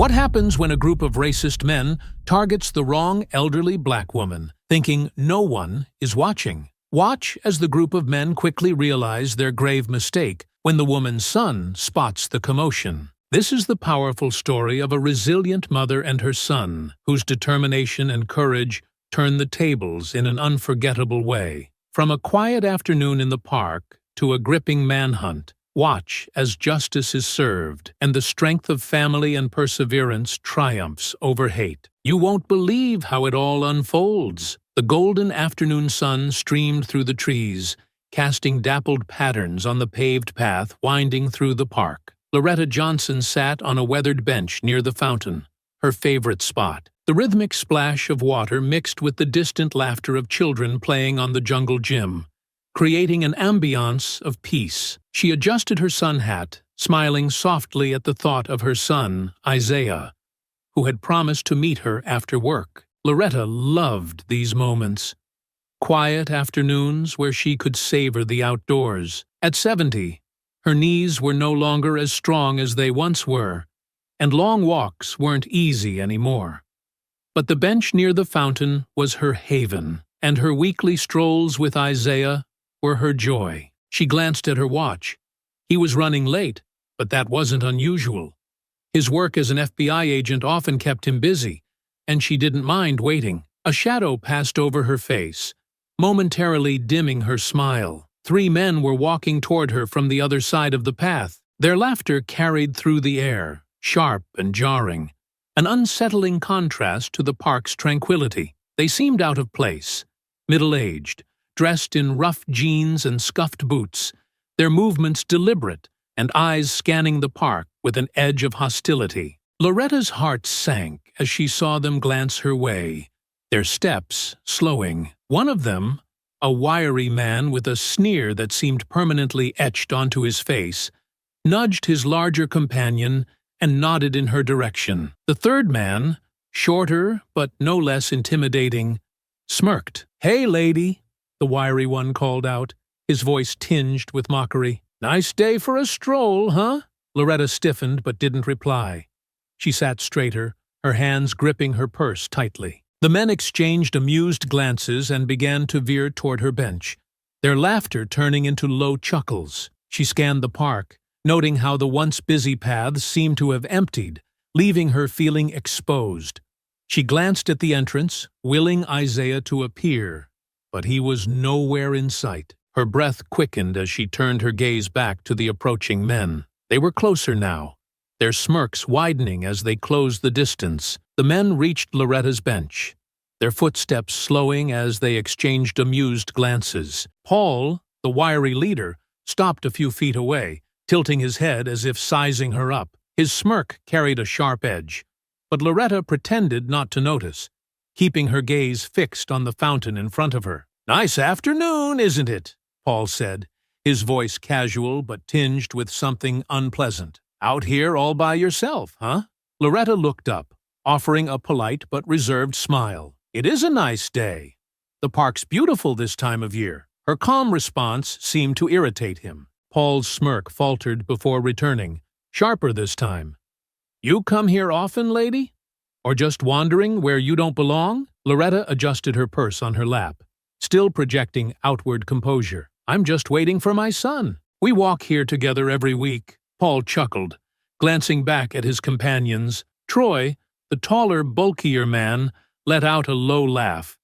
What happens when a group of racist men targets the wrong elderly black woman, thinking no one is watching? Watch as the group of men quickly realize their grave mistake when the woman's son spots the commotion. This is the powerful story of a resilient mother and her son, whose determination and courage turn the tables in an unforgettable way. From a quiet afternoon in the park to a gripping manhunt, watch as justice is served and the strength of family and perseverance triumphs over hate. You won't believe how it all unfolds. The golden afternoon sun streamed through the trees, casting dappled patterns on the paved path winding through the park. Loretta Johnson sat on a weathered bench near the fountain, her favorite spot. The rhythmic splash of water mixed with the distant laughter of children playing on the jungle gym, creating an ambiance of peace. She adjusted her sun hat, smiling softly at the thought of her son, Isaiah, who had promised to meet her after work. Loretta loved these moments. Quiet afternoons where she could savor the outdoors. At 70, her knees were no longer as strong as they once were, and long walks weren't easy anymore. But the bench near the fountain was her haven, and her weekly strolls with Isaiah were her joy. She glanced at her watch. He was running late, but that wasn't unusual. His work as an FBI agent often kept him busy, and she didn't mind waiting. A shadow passed over her face, momentarily dimming her smile. 3 men were walking toward her from the other side of the path. Their laughter carried through the air, sharp and jarring, an unsettling contrast to the park's tranquility. They seemed out of place, middle-aged, dressed in rough jeans and scuffed boots, their movements deliberate and eyes scanning the park with an edge of hostility. Loretta's heart sank as she saw them glance her way, their steps slowing. One of them, a wiry man with a sneer that seemed permanently etched onto his face, nudged his larger companion and nodded in her direction. The third man, shorter but no less intimidating, smirked. "Hey, lady," the wiry one called out, his voice tinged with mockery. "Nice day for a stroll, huh?" Loretta stiffened but didn't reply. She sat straighter, her hands gripping her purse tightly. The men exchanged amused glances and began to veer toward her bench, their laughter turning into low chuckles. She scanned the park, noting how the once busy paths seemed to have emptied, leaving her feeling exposed. She glanced at the entrance, willing Isaiah to appear, but he was nowhere in sight. Her breath quickened as she turned her gaze back to the approaching men. They were closer now, their smirks widening as they closed the distance. The men reached Loretta's bench, their footsteps slowing as they exchanged amused glances. Paul, the wiry leader, stopped a few feet away, tilting his head as if sizing her up. His smirk carried a sharp edge, but Loretta pretended not to notice, keeping her gaze fixed on the fountain in front of her. "Nice afternoon, isn't it?" Paul said, his voice casual but tinged with something unpleasant. "Out here all by yourself, huh?" Loretta looked up, offering a polite but reserved smile. "It is a nice day. The park's beautiful this time of year." Her calm response seemed to irritate him. Paul's smirk faltered before returning, sharper this time. "You come here often, lady? Or just wandering where you don't belong?" Loretta adjusted her purse on her lap, still projecting outward composure. "I'm just waiting for my son. We walk here together every week." Paul chuckled, glancing back at his companions. Troy, the taller, bulkier man, let out a low laugh,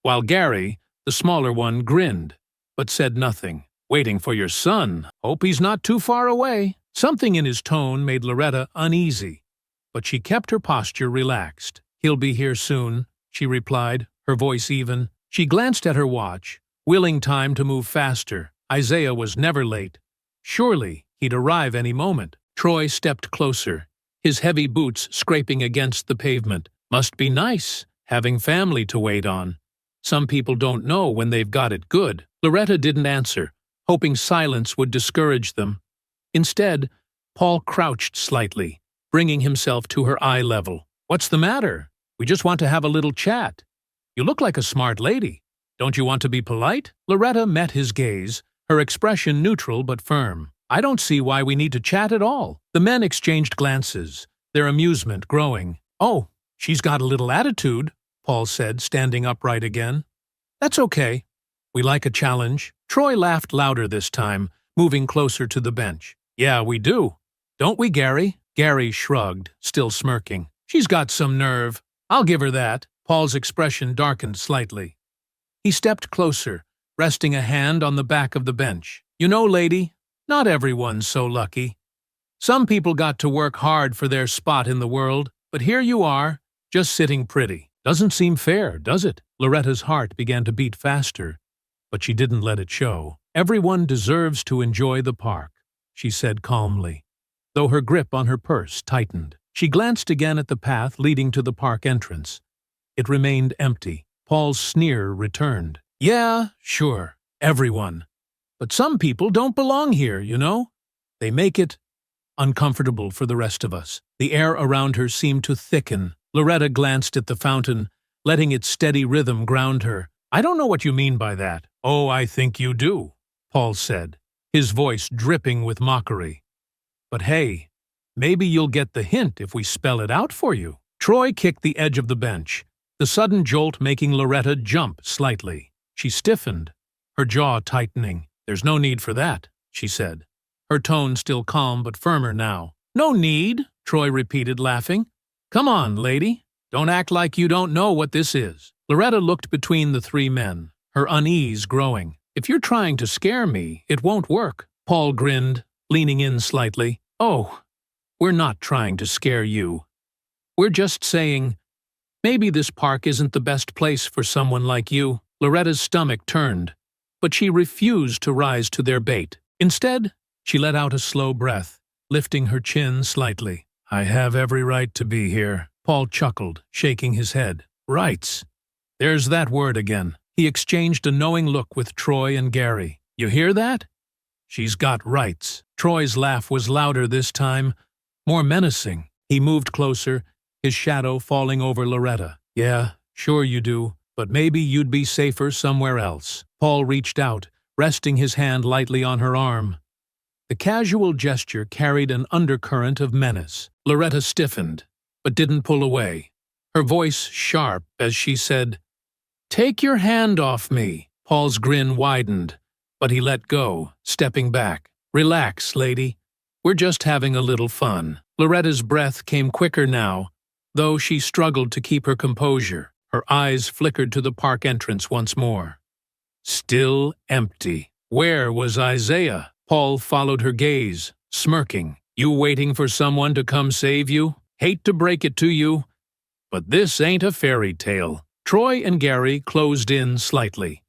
while Gary, the smaller one, grinned, but said nothing. "Waiting for your son. Hope he's not too far away." Something in his tone made Loretta uneasy, but she kept her posture relaxed. "He'll be here soon," she replied, her voice even. She glanced at her watch, willing time to move faster. Isaiah was never late. Surely he'd arrive any moment. Troy stepped closer, his heavy boots scraping against the pavement. "Must be nice, having family to wait on. Some people don't know when they've got it good." Loretta didn't answer, hoping silence would discourage them. Instead, Paul crouched slightly, bringing himself to her eye level. "What's the matter? We just want to have a little chat. You look like a smart lady. Don't you want to be polite?" Loretta met his gaze, her expression neutral but firm. "I don't see why we need to chat at all." The men exchanged glances, their amusement growing. "Oh, she's got a little attitude," Paul said, standing upright again. "That's okay. We like a challenge." Troy laughed louder this time, moving closer to the bench. "Yeah, we do. Don't we, Gary?" Gary shrugged, still smirking. "She's got some nerve. I'll give her that." Paul's expression darkened slightly. He stepped closer, resting a hand on the back of the bench. "You know, lady, not everyone's so lucky. Some people got to work hard for their spot in the world, but here you are, just sitting pretty. Doesn't seem fair, does it?" Loretta's heart began to beat faster, but she didn't let it show. "Everyone deserves to enjoy the park," she said calmly, though her grip on her purse tightened. She glanced again at the path leading to the park entrance. It remained empty. Paul's sneer returned. "Yeah, sure, everyone. But some people don't belong here, you know? They make it uncomfortable for the rest of us." The air around her seemed to thicken. Loretta glanced at the fountain, letting its steady rhythm ground her. "I don't know what you mean by that." "Oh, I think you do," Paul said, his voice dripping with mockery. "But hey, maybe you'll get the hint if we spell it out for you." Troy kicked the edge of the bench, the sudden jolt making Loretta jump slightly. She stiffened, her jaw tightening. "There's no need for that," she said, her tone still calm but firmer now. "No need," Troy repeated, laughing. "Come on, lady. Don't act like you don't know what this is." Loretta looked between the three men, her unease growing. "If you're trying to scare me, it won't work." Paul grinned, leaning in slightly. "Oh, we're not trying to scare you. We're just saying, maybe this park isn't the best place for someone like you." Loretta's stomach turned, but she refused to rise to their bait. Instead, she let out a slow breath, lifting her chin slightly. "I have every right to be here," Paul chuckled, shaking his head. "Rights. There's that word again." He exchanged a knowing look with Troy and Gary. "You hear that? She's got rights." Troy's laugh was louder this time, more menacing. He moved closer, his shadow falling over Loretta. "Yeah, sure you do, but maybe you'd be safer somewhere else." Paul reached out, resting his hand lightly on her arm. The casual gesture carried an undercurrent of menace. Loretta stiffened, but didn't pull away, her voice sharp as she said, "Take your hand off me." Paul's grin widened, but he let go, stepping back. "Relax, lady. We're just having a little fun." Loretta's breath came quicker now, though she struggled to keep her composure. Her eyes flickered to the park entrance once more. Still empty. Where was Isaiah? Paul followed her gaze, smirking. "You waiting for someone to come save you? Hate to break it to you, but this ain't a fairy tale." Troy and Gary closed in slightly,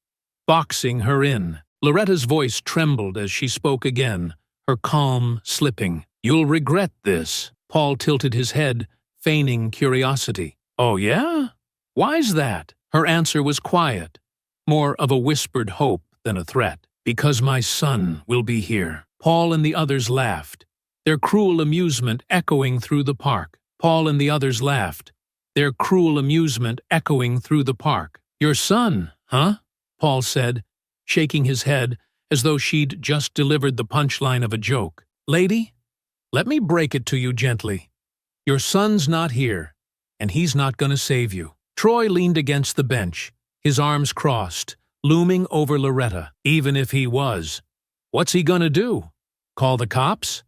boxing her in. Loretta's voice trembled as she spoke again, her calm slipping. "You'll regret this." Paul tilted his head, feigning curiosity. "Oh, yeah? Why's that?" Her answer was quiet, more of a whispered hope than a threat. "Because my son will be here." Paul and the others laughed, their cruel amusement echoing through the park. Paul and the others laughed, their cruel amusement echoing through the park. "Your son, huh?" Paul said, shaking his head as though she'd just delivered the punchline of a joke. "Lady, let me break it to you gently. Your son's not here, and he's not going to save you." Troy leaned against the bench, his arms crossed, looming over Loretta. "Even if he was, what's he gonna do? Call the cops?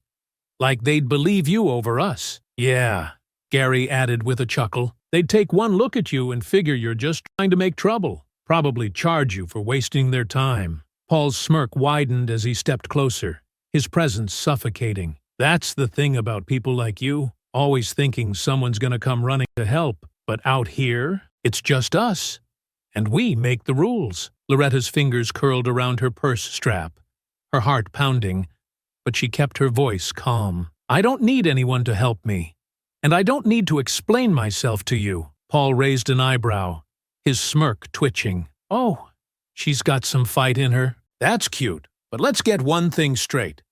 Like they'd believe you over us." "Yeah," Gary added with a chuckle. "They'd take one look at you and figure you're just trying to make trouble. Probably charge you for wasting their time." Paul's smirk widened as he stepped closer, his presence suffocating. "That's the thing about people like you, always thinking someone's gonna come running to help. But out here, it's just us. And we make the rules." Loretta's fingers curled around her purse strap, her heart pounding, but she kept her voice calm. "I don't need anyone to help me, and I don't need to explain myself to you." Paul raised an eyebrow, his smirk twitching. "Oh, she's got some fight in her. That's cute, but let's get one thing straight.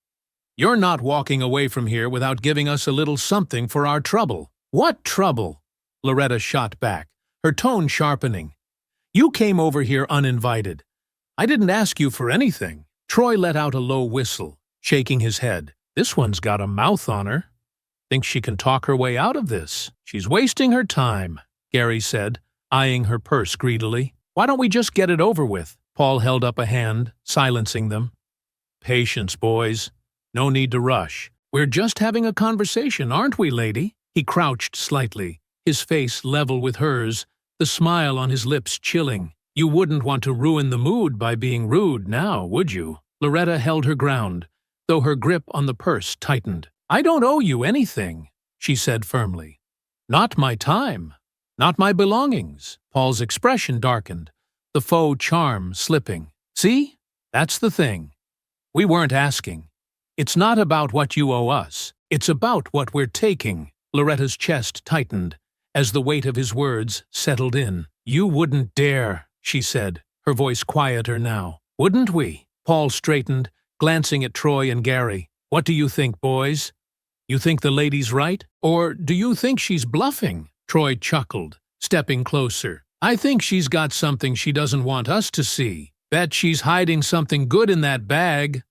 You're not walking away from here without giving us a little something for our trouble." "What trouble?" Loretta shot back, her tone sharpening. "You came over here uninvited. I didn't ask you for anything." Troy let out a low whistle, shaking his head. "This one's got a mouth on her." Thinks she can talk her way out of this. She's wasting her time, Gary said, eyeing her purse greedily. Why don't we just get it over with? Paul held up a hand, silencing them. Patience, boys. No need to rush. We're just having a conversation, aren't we, lady? He crouched slightly, his face level with hers, the smile on his lips chilling. You wouldn't want to ruin the mood by being rude now, would you? Loretta held her ground, though her grip on the purse tightened. I don't owe you anything, she said firmly. Not my time. Not my belongings. Paul's expression darkened, the faux charm slipping. See? That's the thing. We weren't asking. It's not about what you owe us. It's about what we're taking. Loretta's chest tightened as the weight of his words settled in. You wouldn't dare, she said, her voice quieter now. Wouldn't we? Paul straightened, glancing at Troy and Gary. What do you think, boys? You think the lady's right? Or do you think she's bluffing? Troy chuckled, stepping closer. I think she's got something she doesn't want us to see. Bet she's hiding something good in that bag,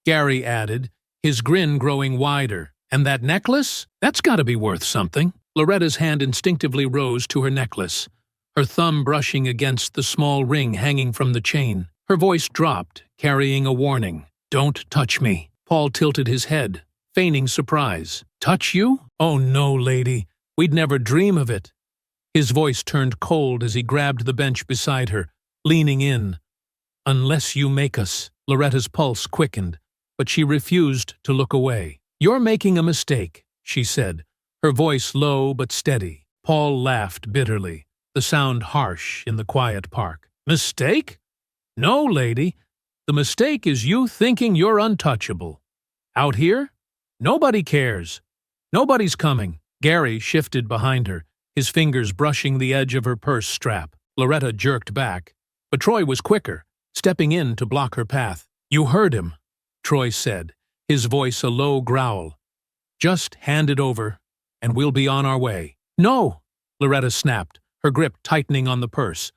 Gary added, his grin growing wider. And that necklace? That's gotta be worth something. Loretta's hand instinctively rose to her necklace, her thumb brushing against the small ring hanging from the chain. Her voice dropped, carrying a warning. Don't touch me. Paul tilted his head, feigning surprise. Touch you? Oh no, lady. We'd never dream of it. His voice turned cold as he grabbed the bench beside her, leaning in. Unless you make us. Loretta's pulse quickened, but she refused to look away. You're making a mistake, she said, her voice low but steady. Paul laughed bitterly, the sound harsh in the quiet park. Mistake? No, lady. The mistake is you thinking you're untouchable. Out here? Nobody cares. Nobody's coming. Gary shifted behind her, his fingers brushing the edge of her purse strap. Loretta jerked back, but Troy was quicker, stepping in to block her path. You heard him, Troy said, his voice a low growl. Just hand it over, and we'll be on our way. No, Loretta snapped, her grip tightening on the purse.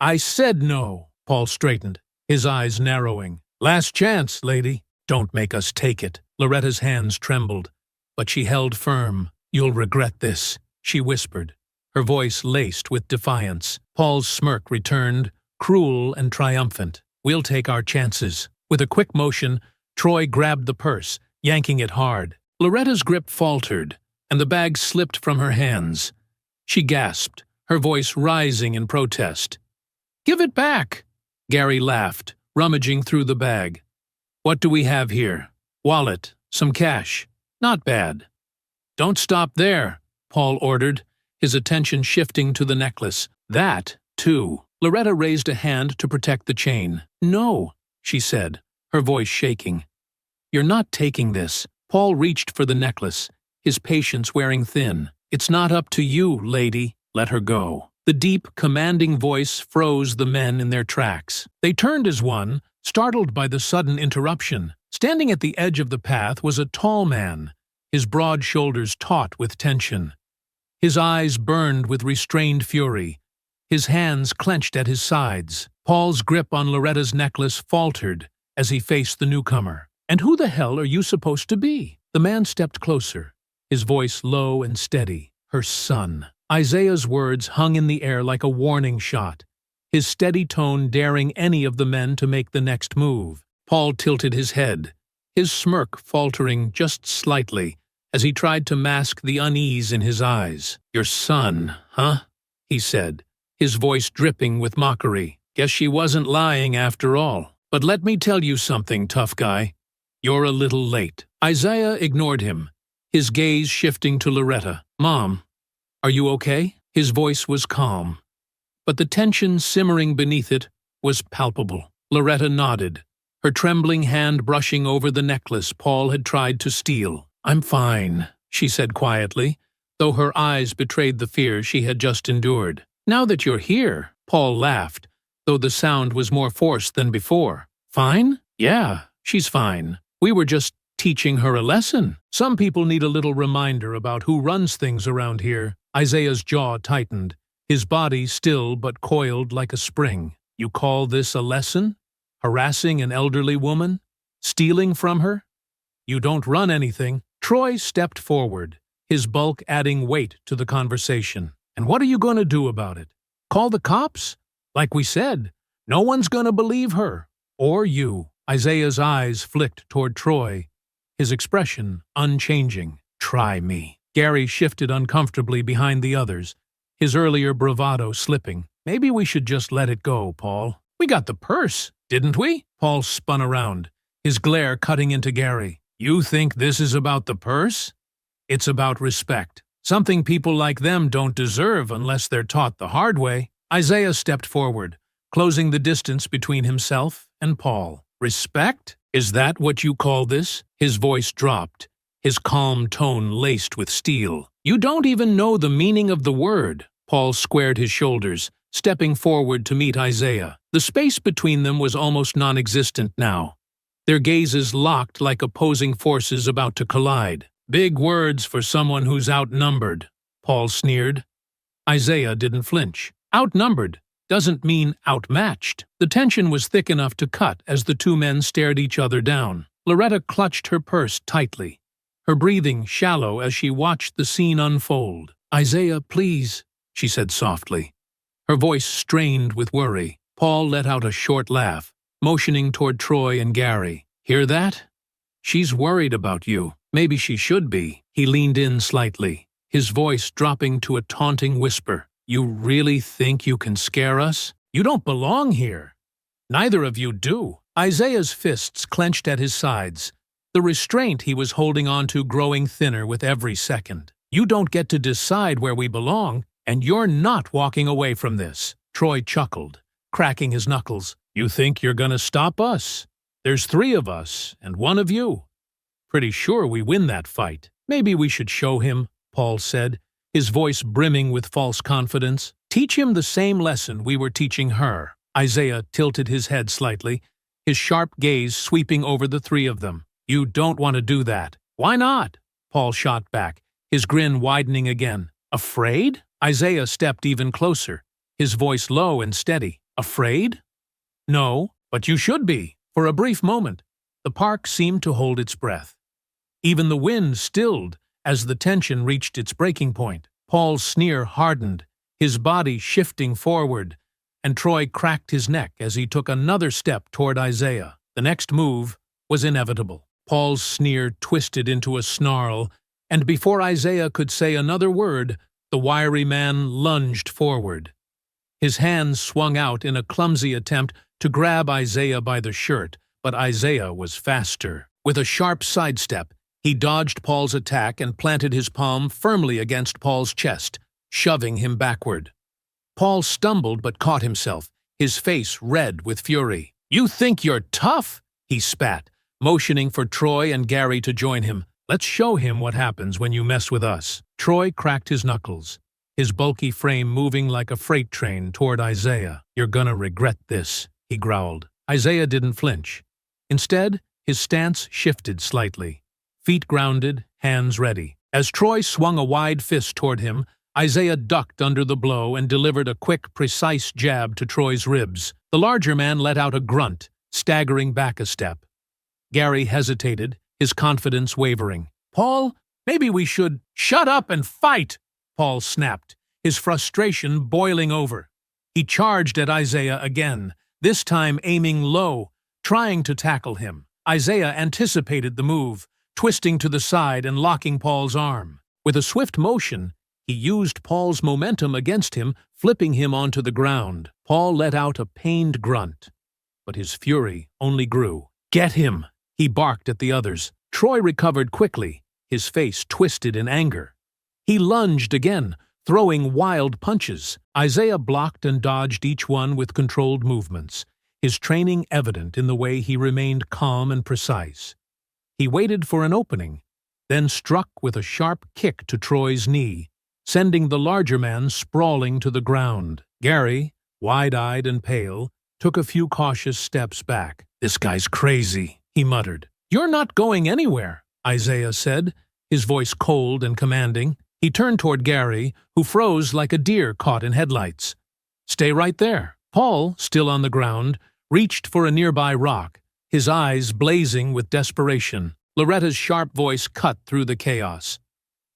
I said no, Paul straightened, his eyes narrowing. Last chance, lady. Don't make us take it. Loretta's hands trembled, but she held firm. You'll regret this, she whispered, her voice laced with defiance. Paul's smirk returned, cruel and triumphant. We'll take our chances. With a quick motion, Troy grabbed the purse, yanking it hard. Loretta's grip faltered, and the bag slipped from her hands. She gasped, her voice rising in protest. Give it back! Gary laughed, rummaging through the bag. What do we have here? Wallet, some cash. Not bad. Don't stop there, Paul ordered, his attention shifting to the necklace. That, too. Loretta raised a hand to protect the chain. No, she said, her voice shaking. You're not taking this. Paul reached for the necklace, his patience wearing thin. It's not up to you, lady. Let her go. The deep, commanding voice froze the men in their tracks. They turned as one, startled by the sudden interruption. Standing at the edge of the path was a tall man, his broad shoulders taut with tension. His eyes burned with restrained fury, his hands clenched at his sides. Paul's grip on Loretta's necklace faltered as he faced the newcomer. And who the hell are you supposed to be? The man stepped closer, his voice low and steady. Her son. Isaiah's words hung in the air like a warning shot, his steady tone daring any of the men to make the next move. Paul tilted his head, his smirk faltering just slightly as he tried to mask the unease in his eyes. Your son, huh? He said, his voice dripping with mockery. Guess she wasn't lying after all. But let me tell you something, tough guy. You're a little late. Isaiah ignored him, his gaze shifting to Loretta. Mom, are you okay? His voice was calm, but the tension simmering beneath it was palpable. Loretta nodded, her trembling hand brushing over the necklace Paul had tried to steal. I'm fine, she said quietly, though her eyes betrayed the fear she had just endured. Now that you're here, Paul laughed, though the sound was more forced than before. Fine? Yeah, she's fine. We were just teaching her a lesson. Some people need a little reminder about who runs things around here. Isaiah's jaw tightened, his body still but coiled like a spring. You call this a lesson? Harassing an elderly woman? Stealing from her? You don't run anything. Troy stepped forward, his bulk adding weight to the conversation. And what are you going to do about it? Call the cops? Like we said, no one's going to believe her. Or you. Isaiah's eyes flicked toward Troy, his expression unchanging. Try me. Gary shifted uncomfortably behind the others, his earlier bravado slipping. Maybe we should just let it go, Paul. We got the purse, didn't we? Paul spun around, his glare cutting into Gary. You think this is about the purse? It's about respect. Something people like them don't deserve unless they're taught the hard way. Isaiah stepped forward, closing the distance between himself and Paul. Respect? Is that what you call this? His voice dropped, his calm tone laced with steel. You don't even know the meaning of the word. Paul squared his shoulders, stepping forward to meet Isaiah. The space between them was almost non-existent now, their gazes locked like opposing forces about to collide. Big words for someone who's outnumbered, Paul sneered. Isaiah didn't flinch. Outnumbered doesn't mean outmatched. The tension was thick enough to cut as the two men stared each other down. Loretta clutched her purse tightly, her breathing shallow as she watched the scene unfold. Isaiah, please, she said softly, her voice strained with worry. Paul let out a short laugh, motioning toward Troy and Gary. Hear that? She's worried about you. Maybe she should be. He leaned in slightly, his voice dropping to a taunting whisper. You really think you can scare us? You don't belong here. Neither of you do. Isaiah's fists clenched at his sides, the restraint he was holding on to growing thinner with every second. You don't get to decide where we belong, and you're not walking away from this. Troy chuckled, cracking his knuckles. You think you're gonna stop us? There's 3 of us, and 1 of you. Pretty sure we win that fight. Maybe we should show him, Paul said, his voice brimming with false confidence. Teach him the same lesson we were teaching her. Isaiah tilted his head slightly, his sharp gaze sweeping over the 3 of them. You don't want to do that. Why not? Paul shot back, his grin widening again. Afraid? Isaiah stepped even closer, his voice low and steady. Afraid? No, but you should be. For a brief moment, the park seemed to hold its breath. Even the wind stilled as the tension reached its breaking point. Paul's sneer hardened, his body shifting forward, and Troy cracked his neck as he took another step toward Isaiah. The next move was inevitable. Paul's sneer twisted into a snarl, and before Isaiah could say another word, the wiry man lunged forward. His hands swung out in a clumsy attempt to grab Isaiah by the shirt, but Isaiah was faster. With a sharp sidestep, he dodged Paul's attack and planted his palm firmly against Paul's chest, shoving him backward. Paul stumbled but caught himself, his face red with fury. You think you're tough? He spat, motioning for Troy and Gary to join him. Let's show him what happens when you mess with us. Troy cracked his knuckles, his bulky frame moving like a freight train toward Isaiah. You're gonna regret this, he growled. Isaiah didn't flinch. Instead, his stance shifted slightly, feet grounded, hands ready. As Troy swung a wide fist toward him, Isaiah ducked under the blow and delivered a quick, precise jab to Troy's ribs. The larger man let out a grunt, staggering back a step. Gary hesitated, his confidence wavering. Paul, maybe we should— Shut up and fight! Paul snapped, his frustration boiling over. He charged at Isaiah again, this time aiming low, trying to tackle him. Isaiah anticipated the move, twisting to the side and locking Paul's arm. With a swift motion, he used Paul's momentum against him, flipping him onto the ground. Paul let out a pained grunt, but his fury only grew. Get him! He barked at the others. Troy recovered quickly, his face twisted in anger. He lunged again, throwing wild punches. Isaiah blocked and dodged each one with controlled movements, his training evident in the way he remained calm and precise. He waited for an opening, then struck with a sharp kick to Troy's knee, sending the larger man sprawling to the ground. Gary, wide-eyed and pale, took a few cautious steps back. This guy's crazy, he muttered. You're not going anywhere, Isaiah said, his voice cold and commanding. He turned toward Gary, who froze like a deer caught in headlights. Stay right there. Paul, still on the ground, reached for a nearby rock, his eyes blazing with desperation. Loretta's sharp voice cut through the chaos.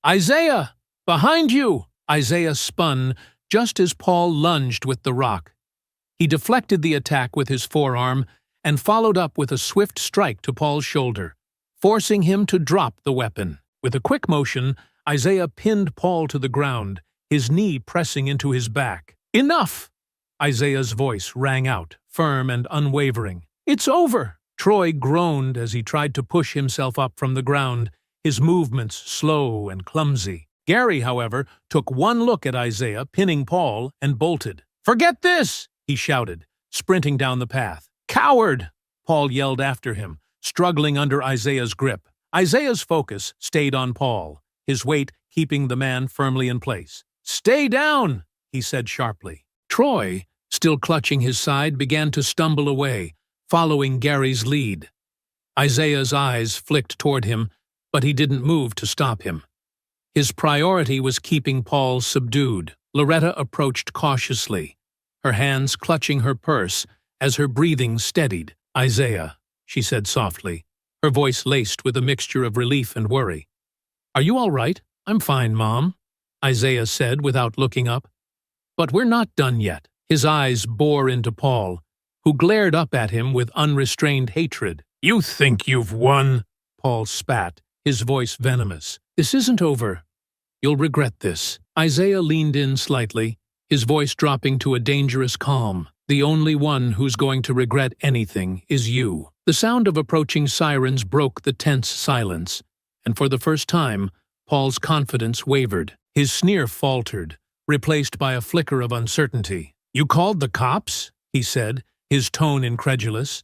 "Isaiah! Behind you!" Isaiah spun just as Paul lunged with the rock. He deflected the attack with his forearm and followed up with a swift strike to Paul's shoulder, forcing him to drop the weapon. With a quick motion, Isaiah pinned Paul to the ground, his knee pressing into his back. "Enough!" Isaiah's voice rang out, firm and unwavering. "It's over!" Troy groaned as he tried to push himself up from the ground, his movements slow and clumsy. Gary, however, took one look at Isaiah pinning Paul and bolted. "Forget this!" he shouted, sprinting down the path. "Coward!" Paul yelled after him, struggling under Isaiah's grip. Isaiah's focus stayed on Paul, his weight keeping the man firmly in place. "Stay down!" he said sharply. Troy, still clutching his side, began to stumble away, following Gary's lead. Isaiah's eyes flicked toward him, but he didn't move to stop him. His priority was keeping Paul subdued. Loretta approached cautiously, her hands clutching her purse as her breathing steadied. "Isaiah," she said softly, her voice laced with a mixture of relief and worry. "Are you all right?" "I'm fine, Mom," Isaiah said without looking up. "But we're not done yet." His eyes bore into Paul, who glared up at him with unrestrained hatred. "You think you've won?" Paul spat, his voice venomous. "This isn't over. You'll regret this." Isaiah leaned in slightly, his voice dropping to a dangerous calm. "The only one who's going to regret anything is you." The sound of approaching sirens broke the tense silence, and for the first time, Paul's confidence wavered. His sneer faltered, replaced by a flicker of uncertainty. "You called the cops?" he said, his tone incredulous.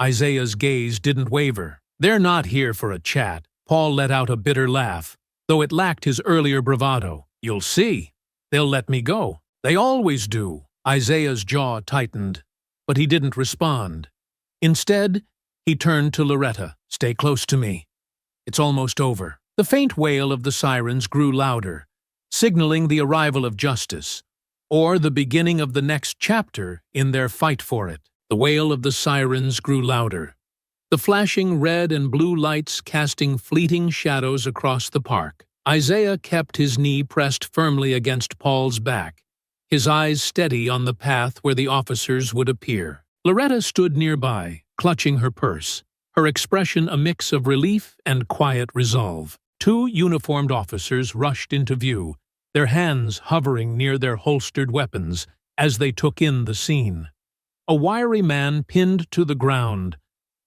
Isaiah's gaze didn't waver. "They're not here for a chat." Paul let out a bitter laugh, though it lacked his earlier bravado. "You'll see. They'll let me go. They always do." Isaiah's jaw tightened, but he didn't respond. Instead, he turned to Loretta. "Stay close to me. It's almost over." The faint wail of the sirens grew louder, signaling the arrival of justice, or the beginning of the next chapter in their fight for it. The wail of the sirens grew louder, the flashing red and blue lights casting fleeting shadows across the park. Isaiah kept his knee pressed firmly against Paul's back, his eyes steady on the path where the officers would appear. Loretta stood nearby, clutching her purse, her expression a mix of relief and quiet resolve. Two uniformed officers rushed into view, their hands hovering near their holstered weapons as they took in the scene. A wiry man pinned to the ground,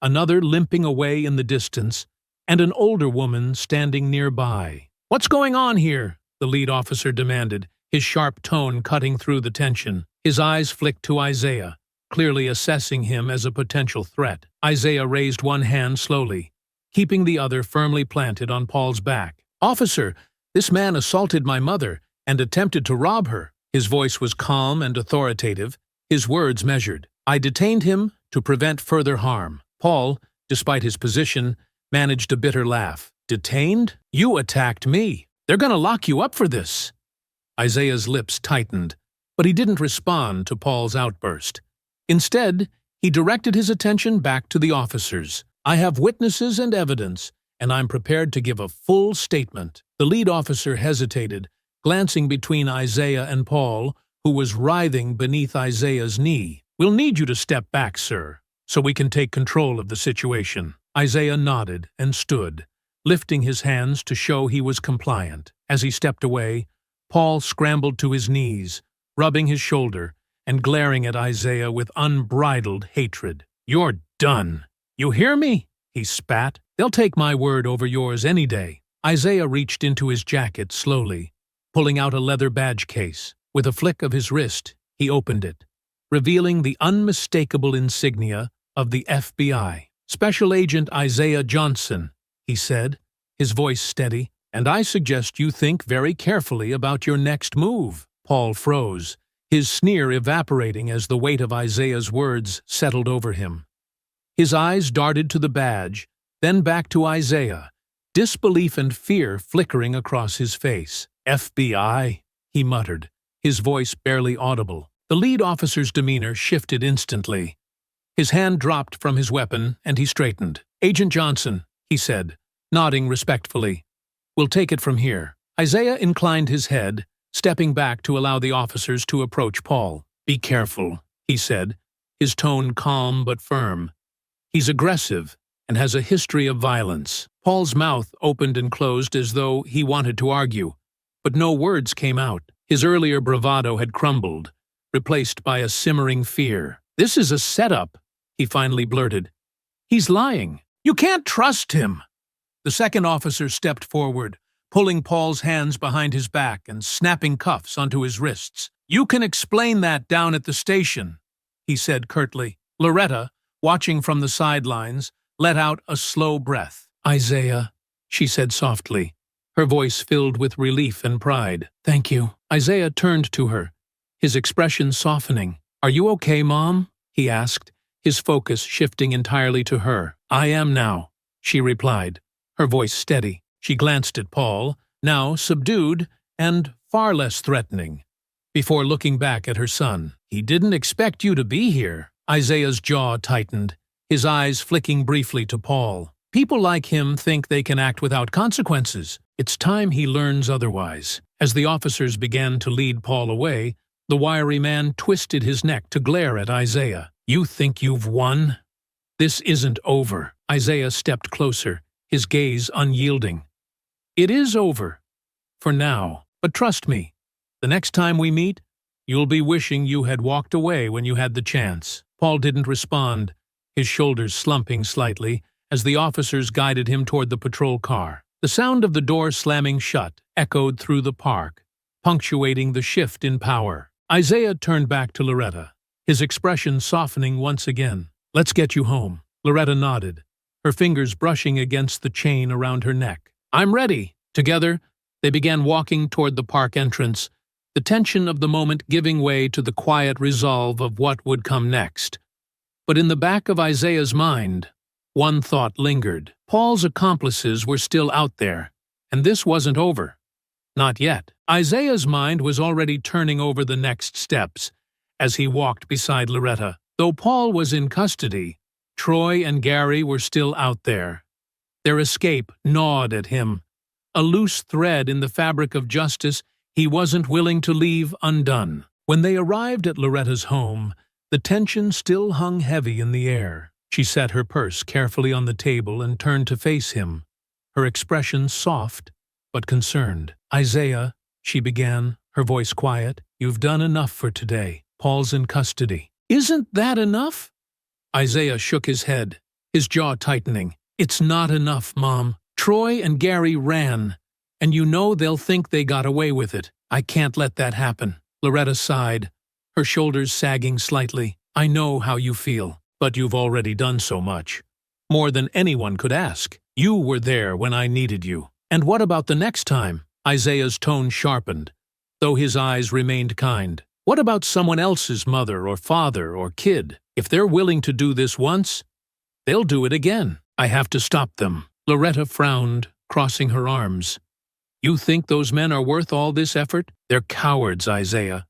another limping away in the distance, and an older woman standing nearby. "What's going on here?" the lead officer demanded, his sharp tone cutting through the tension. His eyes flicked to Isaiah, clearly assessing him as a potential threat. Isaiah raised one hand slowly, keeping the other firmly planted on Paul's back. "Officer, this man assaulted my mother and attempted to rob her." His voice was calm and authoritative, his words measured. "I detained him to prevent further harm." Paul, despite his position, managed a bitter laugh. "Detained? You attacked me. They're going to lock you up for this." Isaiah's lips tightened, but he didn't respond to Paul's outburst. Instead, he directed his attention back to the officers. "I have witnesses and evidence, and I'm prepared to give a full statement." The lead officer hesitated, glancing between Isaiah and Paul, who was writhing beneath Isaiah's knee. "We'll need you to step back, sir, so we can take control of the situation." Isaiah nodded and stood, lifting his hands to show he was compliant. As he stepped away, Paul scrambled to his knees, rubbing his shoulder and glaring at Isaiah with unbridled hatred. "You're done. You hear me?" he spat. "They'll take my word over yours any day." Isaiah reached into his jacket slowly, pulling out a leather badge case. With a flick of his wrist, he opened it, revealing the unmistakable insignia of the FBI. "Special Agent Isaiah Johnson," he said, his voice steady, "and I suggest you think very carefully about your next move." Paul froze, his sneer evaporating as the weight of Isaiah's words settled over him. His eyes darted to the badge, then back to Isaiah, disbelief and fear flickering across his face. "FBI?" he muttered, his voice barely audible. The lead officer's demeanor shifted instantly. His hand dropped from his weapon, and he straightened. "Agent Johnson," he said, nodding respectfully. We'll take it from here." Isaiah inclined his head, stepping back to allow the officers to approach Paul. "Be careful," he said, his tone calm but firm. "He's aggressive and has a history of violence." Paul's mouth opened and closed as though he wanted to argue, but no words came out. His earlier bravado had crumbled, replaced by a simmering fear. "This is a setup," he finally blurted. "He's lying. You can't trust him." The second officer stepped forward, pulling Paul's hands behind his back and snapping cuffs onto his wrists. "You can explain that down at the station," he said curtly. Loretta, watching from the sidelines, let out a slow breath. "Isaiah," she said softly, her voice filled with relief and pride. "Thank you." Isaiah turned to her, his expression softening. "Are you okay, Mom?" he asked, his focus shifting entirely to her. "I am now," she replied, her voice steady. She glanced at Paul, now subdued and far less threatening, before looking back at her son. "He didn't expect you to be here." Isaiah's jaw tightened, his eyes flicking briefly to Paul. "People like him think they can act without consequences. It's time he learns otherwise." As the officers began to lead Paul away, the wiry man twisted his neck to glare at Isaiah. "You think you've won? This isn't over." Isaiah stepped closer, his gaze unyielding. "It is over. For now. But trust me, the next time we meet, you'll be wishing you had walked away when you had the chance." Paul didn't respond, his shoulders slumping slightly as the officers guided him toward the patrol car. The sound of the door slamming shut echoed through the park, punctuating the shift in power. Isaiah turned back to Loretta, his expression softening once again. "Let's get you home." Loretta nodded, her fingers brushing against the chain around her neck. "I'm ready." Together, they began walking toward the park entrance, the tension of the moment giving way to the quiet resolve of what would come next. But in the back of Isaiah's mind, one thought lingered. Paul's accomplices were still out there, and this wasn't over. Not yet. Isaiah's mind was already turning over the next steps as he walked beside Loretta. Though Paul was in custody, Troy and Gary were still out there. Their escape gnawed at him, a loose thread in the fabric of justice he wasn't willing to leave undone. When they arrived at Loretta's home, the tension still hung heavy in the air. She set her purse carefully on the table and turned to face him, her expression soft but concerned. "Isaiah," she began, her voice quiet, "you've done enough for today. Paul's in custody." "Isn't that enough?" Isaiah shook his head, his jaw tightening. "It's not enough, Mom. Troy and Gary ran, and you know they'll think they got away with it. I can't let that happen." Loretta sighed, her shoulders sagging slightly. "I know how you feel, but you've already done so much. More than anyone could ask. You were there when I needed you. And what about the next time?" Isaiah's tone sharpened, though his eyes remained kind. "What about someone else's mother or father or kid? If they're willing to do this once, they'll do it again. I have to stop them." Loretta frowned, crossing her arms. "You think those men are worth all this effort? They're cowards, Isaiah.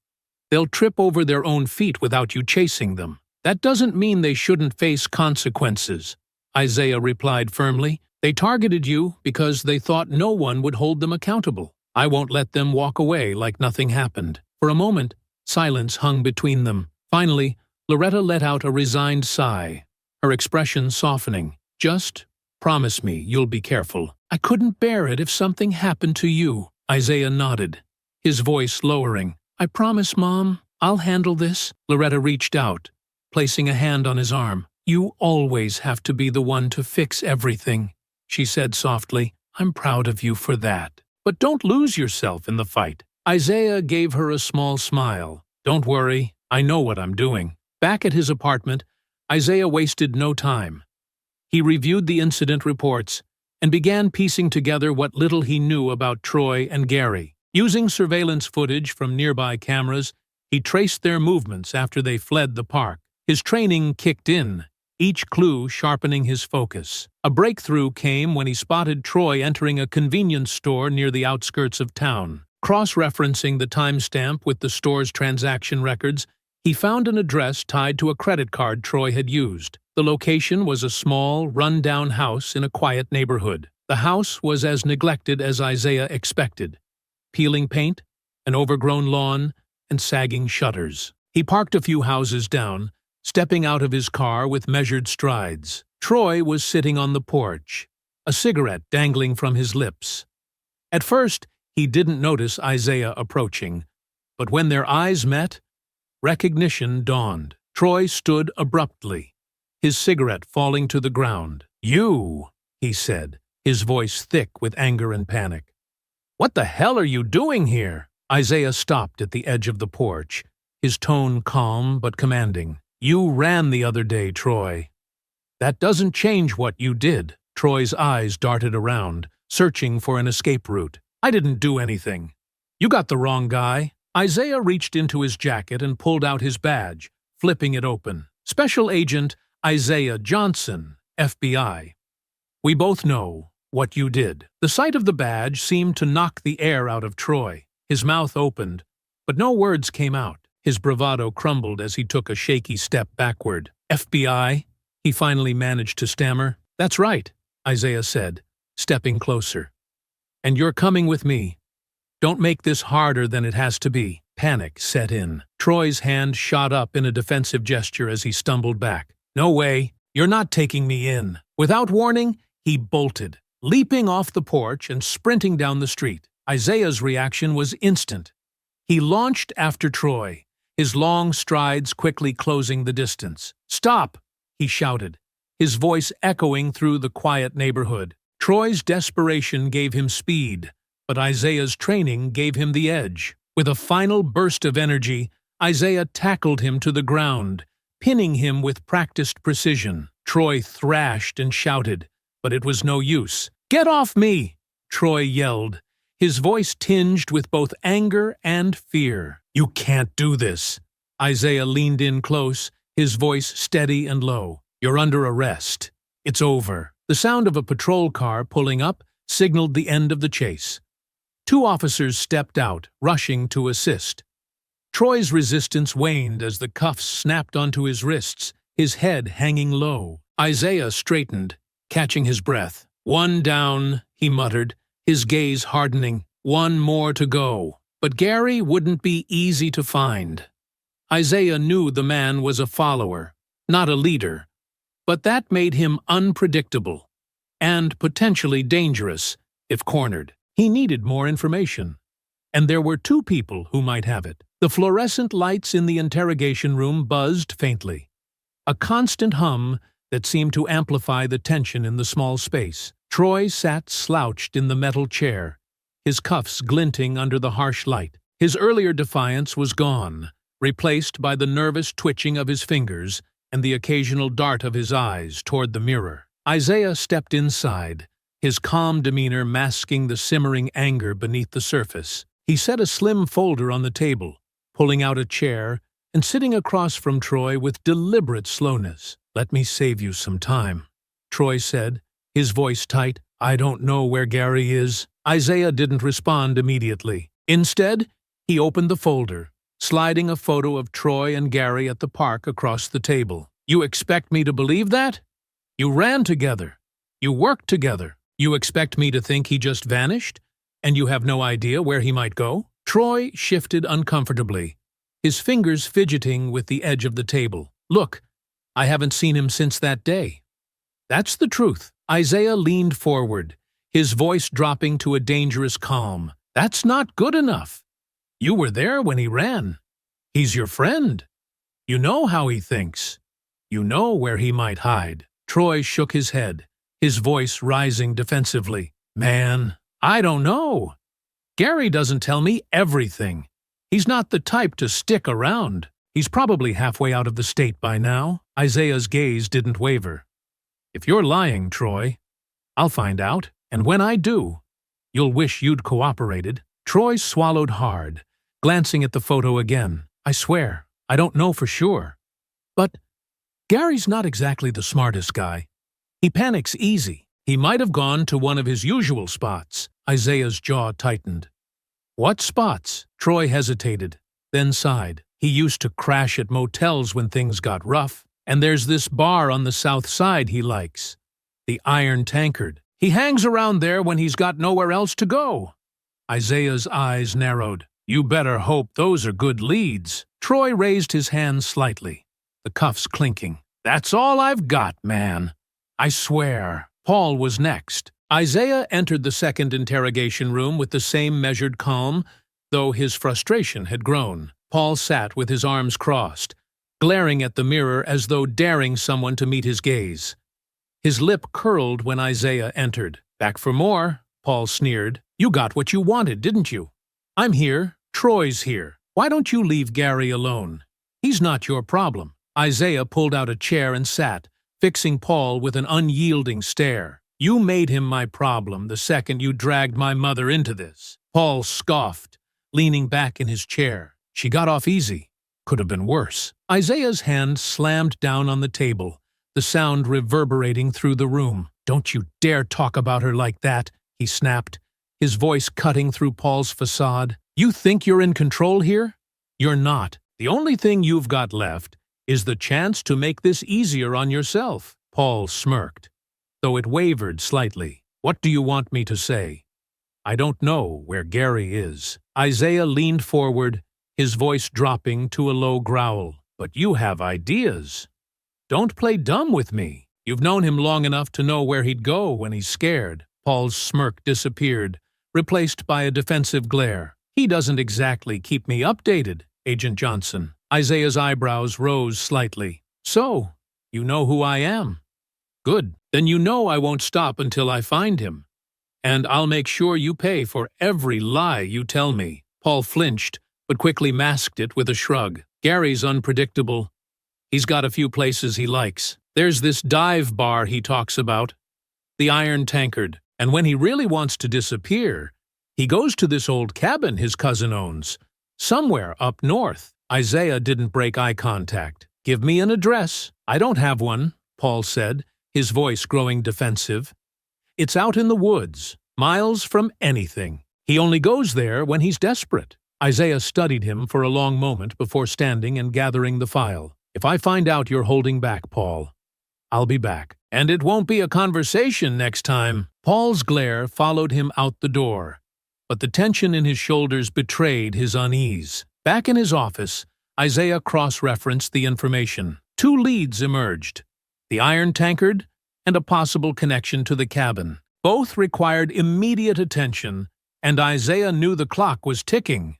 They'll trip over their own feet without you chasing them. That doesn't mean they shouldn't face consequences," Isaiah replied firmly. "They targeted you because they thought no one would hold them accountable. I won't let them walk away like nothing happened." For a moment, silence hung between them. Finally, Loretta let out a resigned sigh, her expression softening. "Just promise me you'll be careful." "I couldn't bear it if something happened to you." Isaiah nodded, his voice lowering. "I promise, Mom, I'll handle this." Loretta reached out, placing a hand on his arm. "You always have to be the one to fix everything," she said softly. "I'm proud of you for that. But don't lose yourself in the fight." Isaiah gave her a small smile. "Don't worry, I know what I'm doing." Back at his apartment, Isaiah wasted no time. He reviewed the incident reports and began piecing together what little he knew about Troy and Gary. Using surveillance footage from nearby cameras, he traced their movements after they fled the park. His training kicked in, each clue sharpening his focus. A breakthrough came when he spotted Troy entering a convenience store near the outskirts of town. Cross-referencing the timestamp with the store's transaction records, he found an address tied to a credit card Troy had used. The location was a small, run-down house in a quiet neighborhood. The house was as neglected as Isaiah expected. Peeling paint, an overgrown lawn, and sagging shutters. He parked a few houses down, stepping out of his car with measured strides. Troy was sitting on the porch, a cigarette dangling from his lips. At first, he didn't notice Isaiah approaching, but when their eyes met, recognition dawned. Troy stood abruptly, his cigarette falling to the ground. "You," he said, his voice thick with anger and panic. "What the hell are you doing here?" Isaiah stopped at the edge of the porch, his tone calm but commanding. "You ran the other day, Troy. That doesn't change what you did." Troy's eyes darted around, searching for an escape route. "I didn't do anything. You got the wrong guy." Isaiah reached into his jacket and pulled out his badge, flipping it open. "Special Agent Isaiah Johnson, FBI. We both know what you did." The sight of the badge seemed to knock the air out of Troy. His mouth opened, but no words came out. His bravado crumbled as he took a shaky step backward. "FBI?" he finally managed to stammer. "That's right," Isaiah said, stepping closer. "And you're coming with me. Don't make this harder than it has to be." Panic set in. Troy's hand shot up in a defensive gesture as he stumbled back. "No way. You're not taking me in." Without warning, he bolted, leaping off the porch and sprinting down the street. Isaiah's reaction was instant. He launched after Troy, his long strides quickly closing the distance. "Stop!" he shouted, his voice echoing through the quiet neighborhood. Troy's desperation gave him speed, but Isaiah's training gave him the edge. With a final burst of energy, Isaiah tackled him to the ground, pinning him with practiced precision. Troy thrashed and shouted, but it was no use. "Get off me!" Troy yelled, his voice tinged with both anger and fear. "You can't do this." Isaiah leaned in close, his voice steady and low. "You're under arrest. It's over." The sound of a patrol car pulling up signaled the end of the chase. Two officers stepped out, rushing to assist. Troy's resistance waned as the cuffs snapped onto his wrists, his head hanging low. Isaiah straightened, catching his breath. "One down," he muttered, his gaze hardening. "One more to go." But Gary wouldn't be easy to find. Isaiah knew the man was a follower, not a leader, but that made him unpredictable and potentially dangerous if cornered. He needed more information, and there were two people who might have it. The fluorescent lights in the interrogation room buzzed faintly, a constant hum that seemed to amplify the tension in the small space. Troy sat slouched in the metal chair, his cuffs glinting under the harsh light. His earlier defiance was gone, replaced by the nervous twitching of his fingers and the occasional dart of his eyes toward the mirror. Isaiah stepped inside, his calm demeanor masking the simmering anger beneath the surface. He set a slim folder on the table, pulling out a chair and sitting across from Troy with deliberate slowness. "Let me save you some time," Troy said, his voice tight. "I don't know where Gary is." Isaiah didn't respond immediately. Instead, he opened the folder, sliding a photo of Troy and Gary at the park across the table. "You expect me to believe that? You ran together. You worked together. You expect me to think he just vanished, and you have no idea where he might go?" Troy shifted uncomfortably, his fingers fidgeting with the edge of the table. "Look, I haven't seen him since that day. That's the truth." Isaiah leaned forward, his voice dropping to a dangerous calm. "That's not good enough. You were there when he ran. He's your friend. You know how he thinks. You know where he might hide." Troy shook his head, his voice rising defensively. "Man, I don't know. Gary doesn't tell me everything. He's not the type to stick around. He's probably halfway out of the state by now." Isaiah's gaze didn't waver. "If you're lying, Troy, I'll find out, and when I do, you'll wish you'd cooperated." Troy swallowed hard, glancing at the photo again. "I swear, I don't know for sure. But Gary's not exactly the smartest guy. He panics easy. He might have gone to one of his usual spots." Isaiah's jaw tightened. "What spots?" Troy hesitated, then sighed. "He used to crash at motels when things got rough. And there's this bar on the south side he likes, the Iron Tankard." He hangs around there when he's got nowhere else to go. Isaiah's eyes narrowed. You better hope those are good leads. Troy raised his hand slightly, the cuffs clinking. That's all I've got, man. I swear. Paul was next. Isaiah entered the second interrogation room with the same measured calm, though his frustration had grown. Paul sat with his arms crossed, glaring at the mirror as though daring someone to meet his gaze. His lip curled when Isaiah entered. Back for more, Paul sneered. You got what you wanted, didn't you? I'm here. Troy's here. Why don't you leave Gary alone? He's not your problem. Isaiah pulled out a chair and sat, fixing Paul with an unyielding stare. You made him my problem the second you dragged my mother into this. Paul scoffed, leaning back in his chair. She got off easy. Could have been worse. Isaiah's hand slammed down on the table, the sound reverberating through the room. Don't you dare talk about her like that, he snapped, his voice cutting through Paul's facade. You think you're in control here? You're not. The only thing you've got left is the chance to make this easier on yourself. Paul smirked, though it wavered slightly. What do you want me to say? I don't know where Gary is. Isaiah leaned forward, his voice dropping to a low growl. But you have ideas. Don't play dumb with me. You've known him long enough to know where he'd go when he's scared. Paul's smirk disappeared, replaced by a defensive glare. He doesn't exactly keep me updated, Agent Johnson. Isaiah's eyebrows rose slightly. So, you know who I am? Good. Then you know I won't stop until I find him. And I'll make sure you pay for every lie you tell me. Paul flinched, but quickly masked it with a shrug. Gary's unpredictable. He's got a few places he likes. There's this dive bar he talks about, the Iron Tankard, and when he really wants to disappear, he goes to this old cabin his cousin owns, somewhere up north. Isaiah didn't break eye contact. Give me an address. I don't have one, Paul said, his voice growing defensive. It's out in the woods, miles from anything. He only goes there when he's desperate. Isaiah studied him for a long moment before standing and gathering the file. If I find out you're holding back, Paul, I'll be back. And it won't be a conversation next time. Paul's glare followed him out the door, but the tension in his shoulders betrayed his unease. Back in his office, Isaiah cross-referenced the information. 2 leads emerged, the Iron Tankard and a possible connection to the cabin. Both required immediate attention, and Isaiah knew the clock was ticking.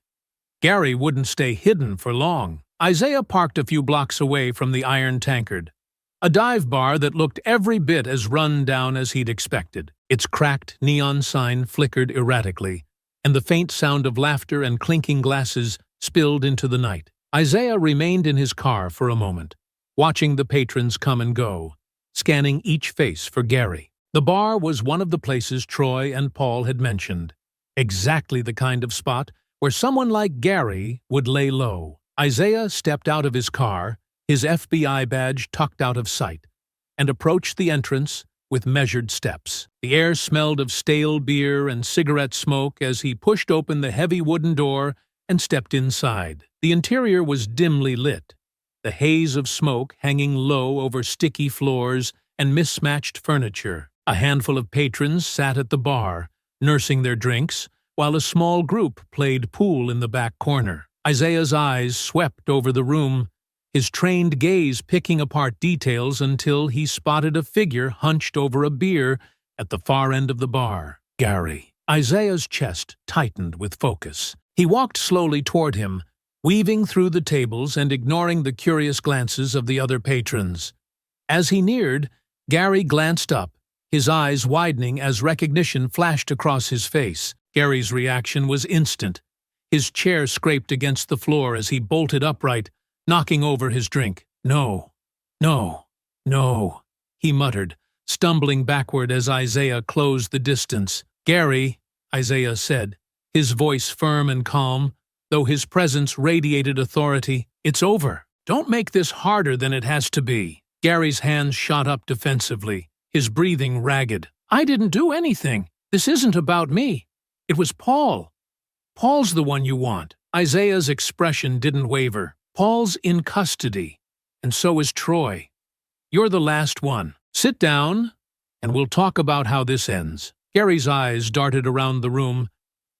Gary wouldn't stay hidden for long. Isaiah parked a few blocks away from the Iron Tankard, a dive bar that looked every bit as run down as he'd expected. Its cracked neon sign flickered erratically, and the faint sound of laughter and clinking glasses spilled into the night. Isaiah remained in his car for a moment, watching the patrons come and go, scanning each face for Gary. The bar was one of the places Troy and Paul had mentioned, exactly the kind of spot where someone like Gary would lay low. Isaiah stepped out of his car, his FBI badge tucked out of sight, and approached the entrance with measured steps. The air smelled of stale beer and cigarette smoke as he pushed open the heavy wooden door and stepped inside. The interior was dimly lit, the haze of smoke hanging low over sticky floors and mismatched furniture. A handful of patrons sat at the bar, nursing their drinks, while a small group played pool in the back corner. Isaiah's eyes swept over the room, his trained gaze picking apart details until he spotted a figure hunched over a beer at the far end of the bar. Gary. Isaiah's chest tightened with focus. He walked slowly toward him, weaving through the tables and ignoring the curious glances of the other patrons. As he neared, Gary glanced up, his eyes widening as recognition flashed across his face. Gary's reaction was instant. His chair scraped against the floor as he bolted upright, knocking over his drink. No, no, no, he muttered, stumbling backward as Isaiah closed the distance. Gary, Isaiah said, his voice firm and calm, though his presence radiated authority. It's over. Don't make this harder than it has to be. Gary's hands shot up defensively, his breathing ragged. I didn't do anything. This isn't about me. It was Paul. Paul's the one you want. Isaiah's expression didn't waver. Paul's in custody, and so is Troy. You're the last one. Sit down and we'll talk about how this ends." Gary's eyes darted around the room,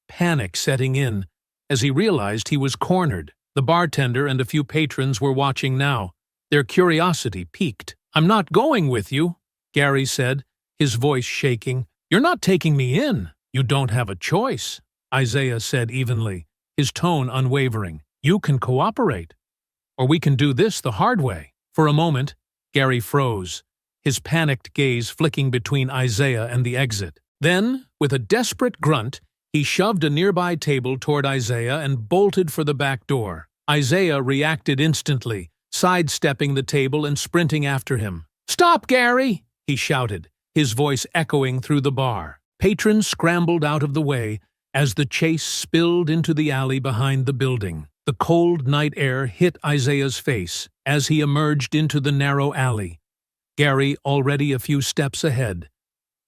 panic setting in as he realized he was cornered. The bartender and a few patrons were watching now, their curiosity piqued. "I'm not going with you," Gary said, his voice shaking. "You're not taking me in." "You don't have a choice," Isaiah said evenly, his tone unwavering. "You can cooperate, or we can do this the hard way." For a moment, Gary froze, his panicked gaze flicking between Isaiah and the exit. Then, with a desperate grunt, he shoved a nearby table toward Isaiah and bolted for the back door. Isaiah reacted instantly, sidestepping the table and sprinting after him. "Stop, Gary!" he shouted, his voice echoing through the bar. Patrons scrambled out of the way as the chase spilled into the alley behind the building. The cold night air hit Isaiah's face as he emerged into the narrow alley, Gary already a few steps ahead,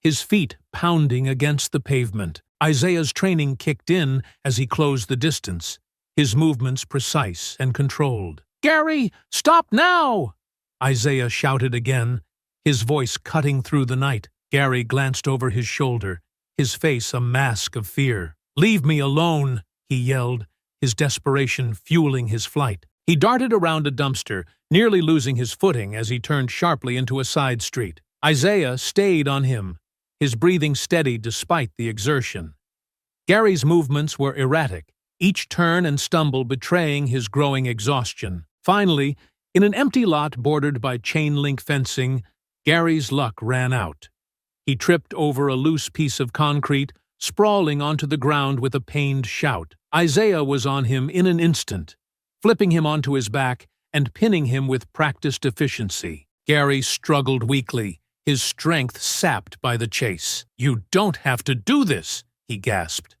his feet pounding against the pavement. Isaiah's training kicked in as he closed the distance, his movements precise and controlled. "Gary, stop now!" Isaiah shouted again, his voice cutting through the night. Gary glanced over his shoulder, his face a mask of fear. "Leave me alone," he yelled, his desperation fueling his flight. He darted around a dumpster, nearly losing his footing as he turned sharply into a side street. Isaiah stayed on him, his breathing steady despite the exertion. Gary's movements were erratic, each turn and stumble betraying his growing exhaustion. Finally, in an empty lot bordered by chain-link fencing, Gary's luck ran out. He tripped over a loose piece of concrete, sprawling onto the ground with a pained shout. Isaiah was on him in an instant, flipping him onto his back and pinning him with practiced efficiency. Gary struggled weakly, his strength sapped by the chase. "You don't have to do this," he gasped.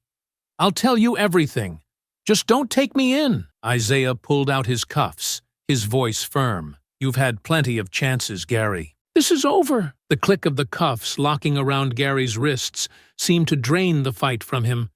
"I'll tell you everything. Just don't take me in." Isaiah pulled out his cuffs, his voice firm. "You've had plenty of chances, Gary. This is over." The click of the cuffs locking around Gary's wrists seemed to drain the fight from him.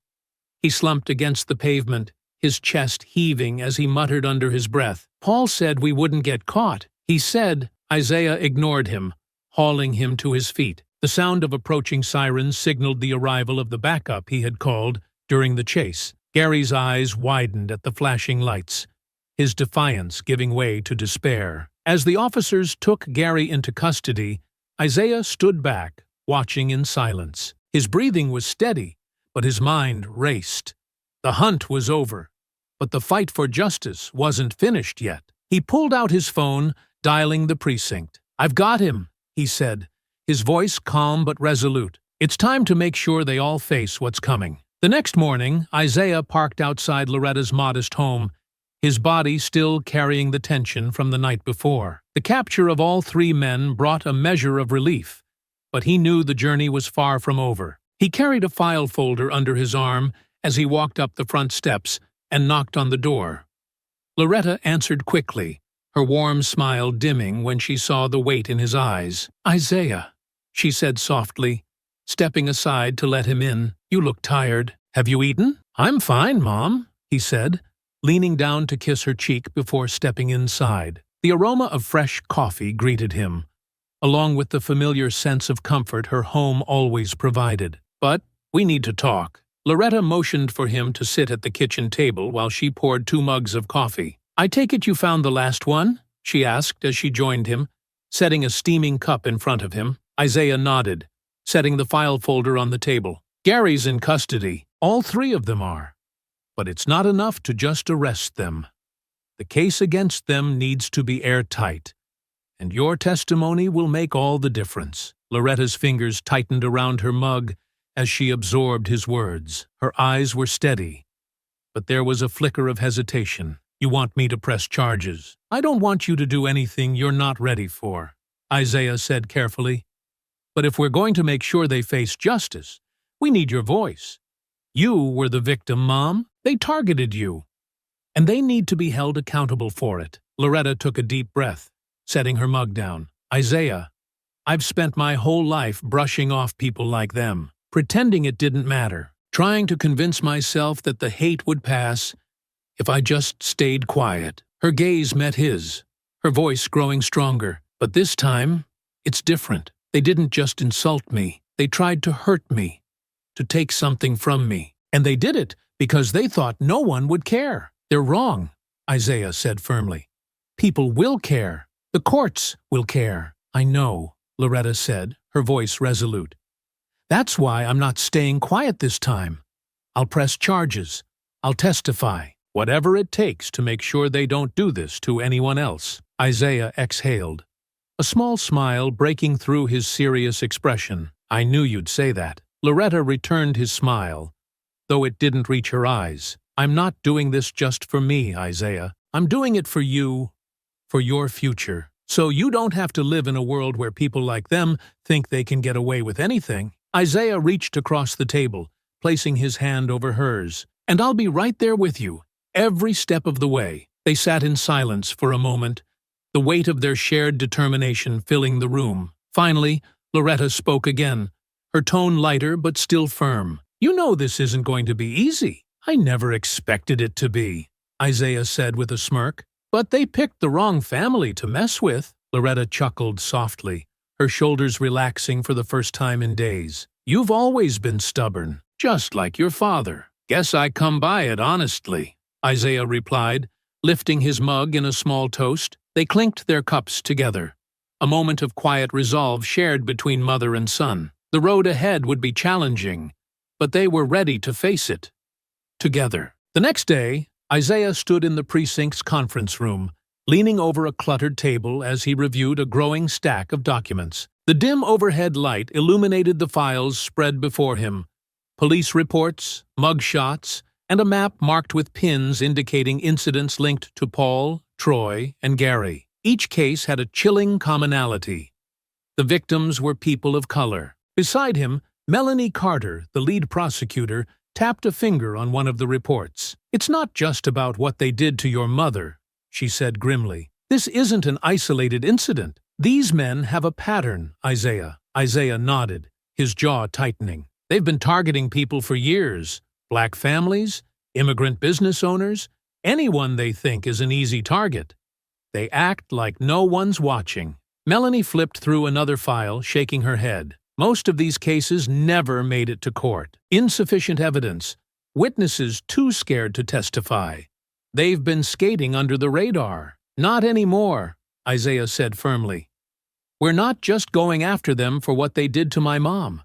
He slumped against the pavement, his chest heaving as he muttered under his breath. "Paul said we wouldn't get caught." "He said." Isaiah ignored him, hauling him to his feet. The sound of approaching sirens signaled the arrival of the backup he had called during the chase. Gary's eyes widened at the flashing lights, his defiance giving way to despair. As the officers took Gary into custody, Isaiah stood back, watching in silence. His breathing was steady, but his mind raced. The hunt was over, but the fight for justice wasn't finished yet. He pulled out his phone, dialing the precinct. "I've got him," he said, his voice calm but resolute. "It's time to make sure they all face what's coming." The next morning, Isaiah parked outside Loretta's modest home, his body still carrying the tension from the night before. The capture of all three men brought a measure of relief, but he knew the journey was far from over. He carried a file folder under his arm as he walked up the front steps and knocked on the door. Loretta answered quickly, her warm smile dimming when she saw the weight in his eyes. "Isaiah," she said softly, stepping aside to let him in. "You look tired. Have you eaten?" "I'm fine, Mom," he said, leaning down to kiss her cheek before stepping inside. The aroma of fresh coffee greeted him, along with the familiar sense of comfort her home always provided. "But we need to talk." Loretta motioned for him to sit at the kitchen table while she poured 2 mugs of coffee. "I take it you found the last one?" she asked as she joined him, setting a steaming cup in front of him. Isaiah nodded, setting the file folder on the table. "Gary's in custody. All 3 of them are. But it's not enough to just arrest them. The case against them needs to be airtight, and your testimony will make all the difference." Loretta's fingers tightened around her mug as she absorbed his words. Her eyes were steady, but there was a flicker of hesitation. "You want me to press charges?" "I don't want you to do anything you're not ready for," Isaiah said carefully. "But if we're going to make sure they face justice, we need your voice. You were the victim, Mom. They targeted you, and they need to be held accountable for it." Loretta took a deep breath, setting her mug down. "Isaiah, I've spent my whole life brushing off people like them, pretending it didn't matter, trying to convince myself that the hate would pass if I just stayed quiet." Her gaze met his, her voice growing stronger. "But this time, it's different. They didn't just insult me. They tried to hurt me, to take something from me. And they did it because they thought no one would care. They're wrong, Isaiah said firmly. People will care. The courts will care. I know, Loretta said, her voice resolute. That's why I'm not staying quiet this time. I'll press charges. I'll testify. Whatever it takes to make sure they don't do this to anyone else. Isaiah exhaled, a small smile breaking through his serious expression. I knew you'd say that. Loretta returned his smile, though it didn't reach her eyes. I'm not doing this just for me, Isaiah. I'm doing it for you, for your future. So you don't have to live in a world where people like them think they can get away with anything. Isaiah reached across the table, placing his hand over hers. And I'll be right there with you, every step of the way. They sat in silence for a moment, the weight of their shared determination filling the room. Finally, Loretta spoke again, her tone lighter but still firm. You know this isn't going to be easy. I never expected it to be, Isaiah said with a smirk. But they picked the wrong family to mess with. Loretta chuckled softly, her shoulders relaxing for the first time in days. You've always been stubborn, just like your father. Guess I come by it honestly, Isaiah replied, lifting his mug in a small toast. They clinked their cups together, a moment of quiet resolve shared between mother and son. The road ahead would be challenging, but they were ready to face it. Together. The next day, Isaiah stood in the precinct's conference room, leaning over a cluttered table as he reviewed a growing stack of documents. The dim overhead light illuminated the files spread before him, police reports, mugshots, and a map marked with pins indicating incidents linked to Paul, Troy, and Gary. Each case had a chilling commonality. The victims were people of color. Beside him, Melanie Carter, the lead prosecutor, tapped a finger on one of the reports. It's not just about what they did to your mother, she said grimly. This isn't an isolated incident. These men have a pattern, Isaiah. Isaiah nodded, his jaw tightening. They've been targeting people for years. Black families, immigrant business owners, anyone they think is an easy target. They act like no one's watching. Melanie flipped through another file, shaking her head. Most of these cases never made it to court. Insufficient evidence. Witnesses too scared to testify. They've been skating under the radar. Not anymore, Isaiah said firmly. We're not just going after them for what they did to my mom.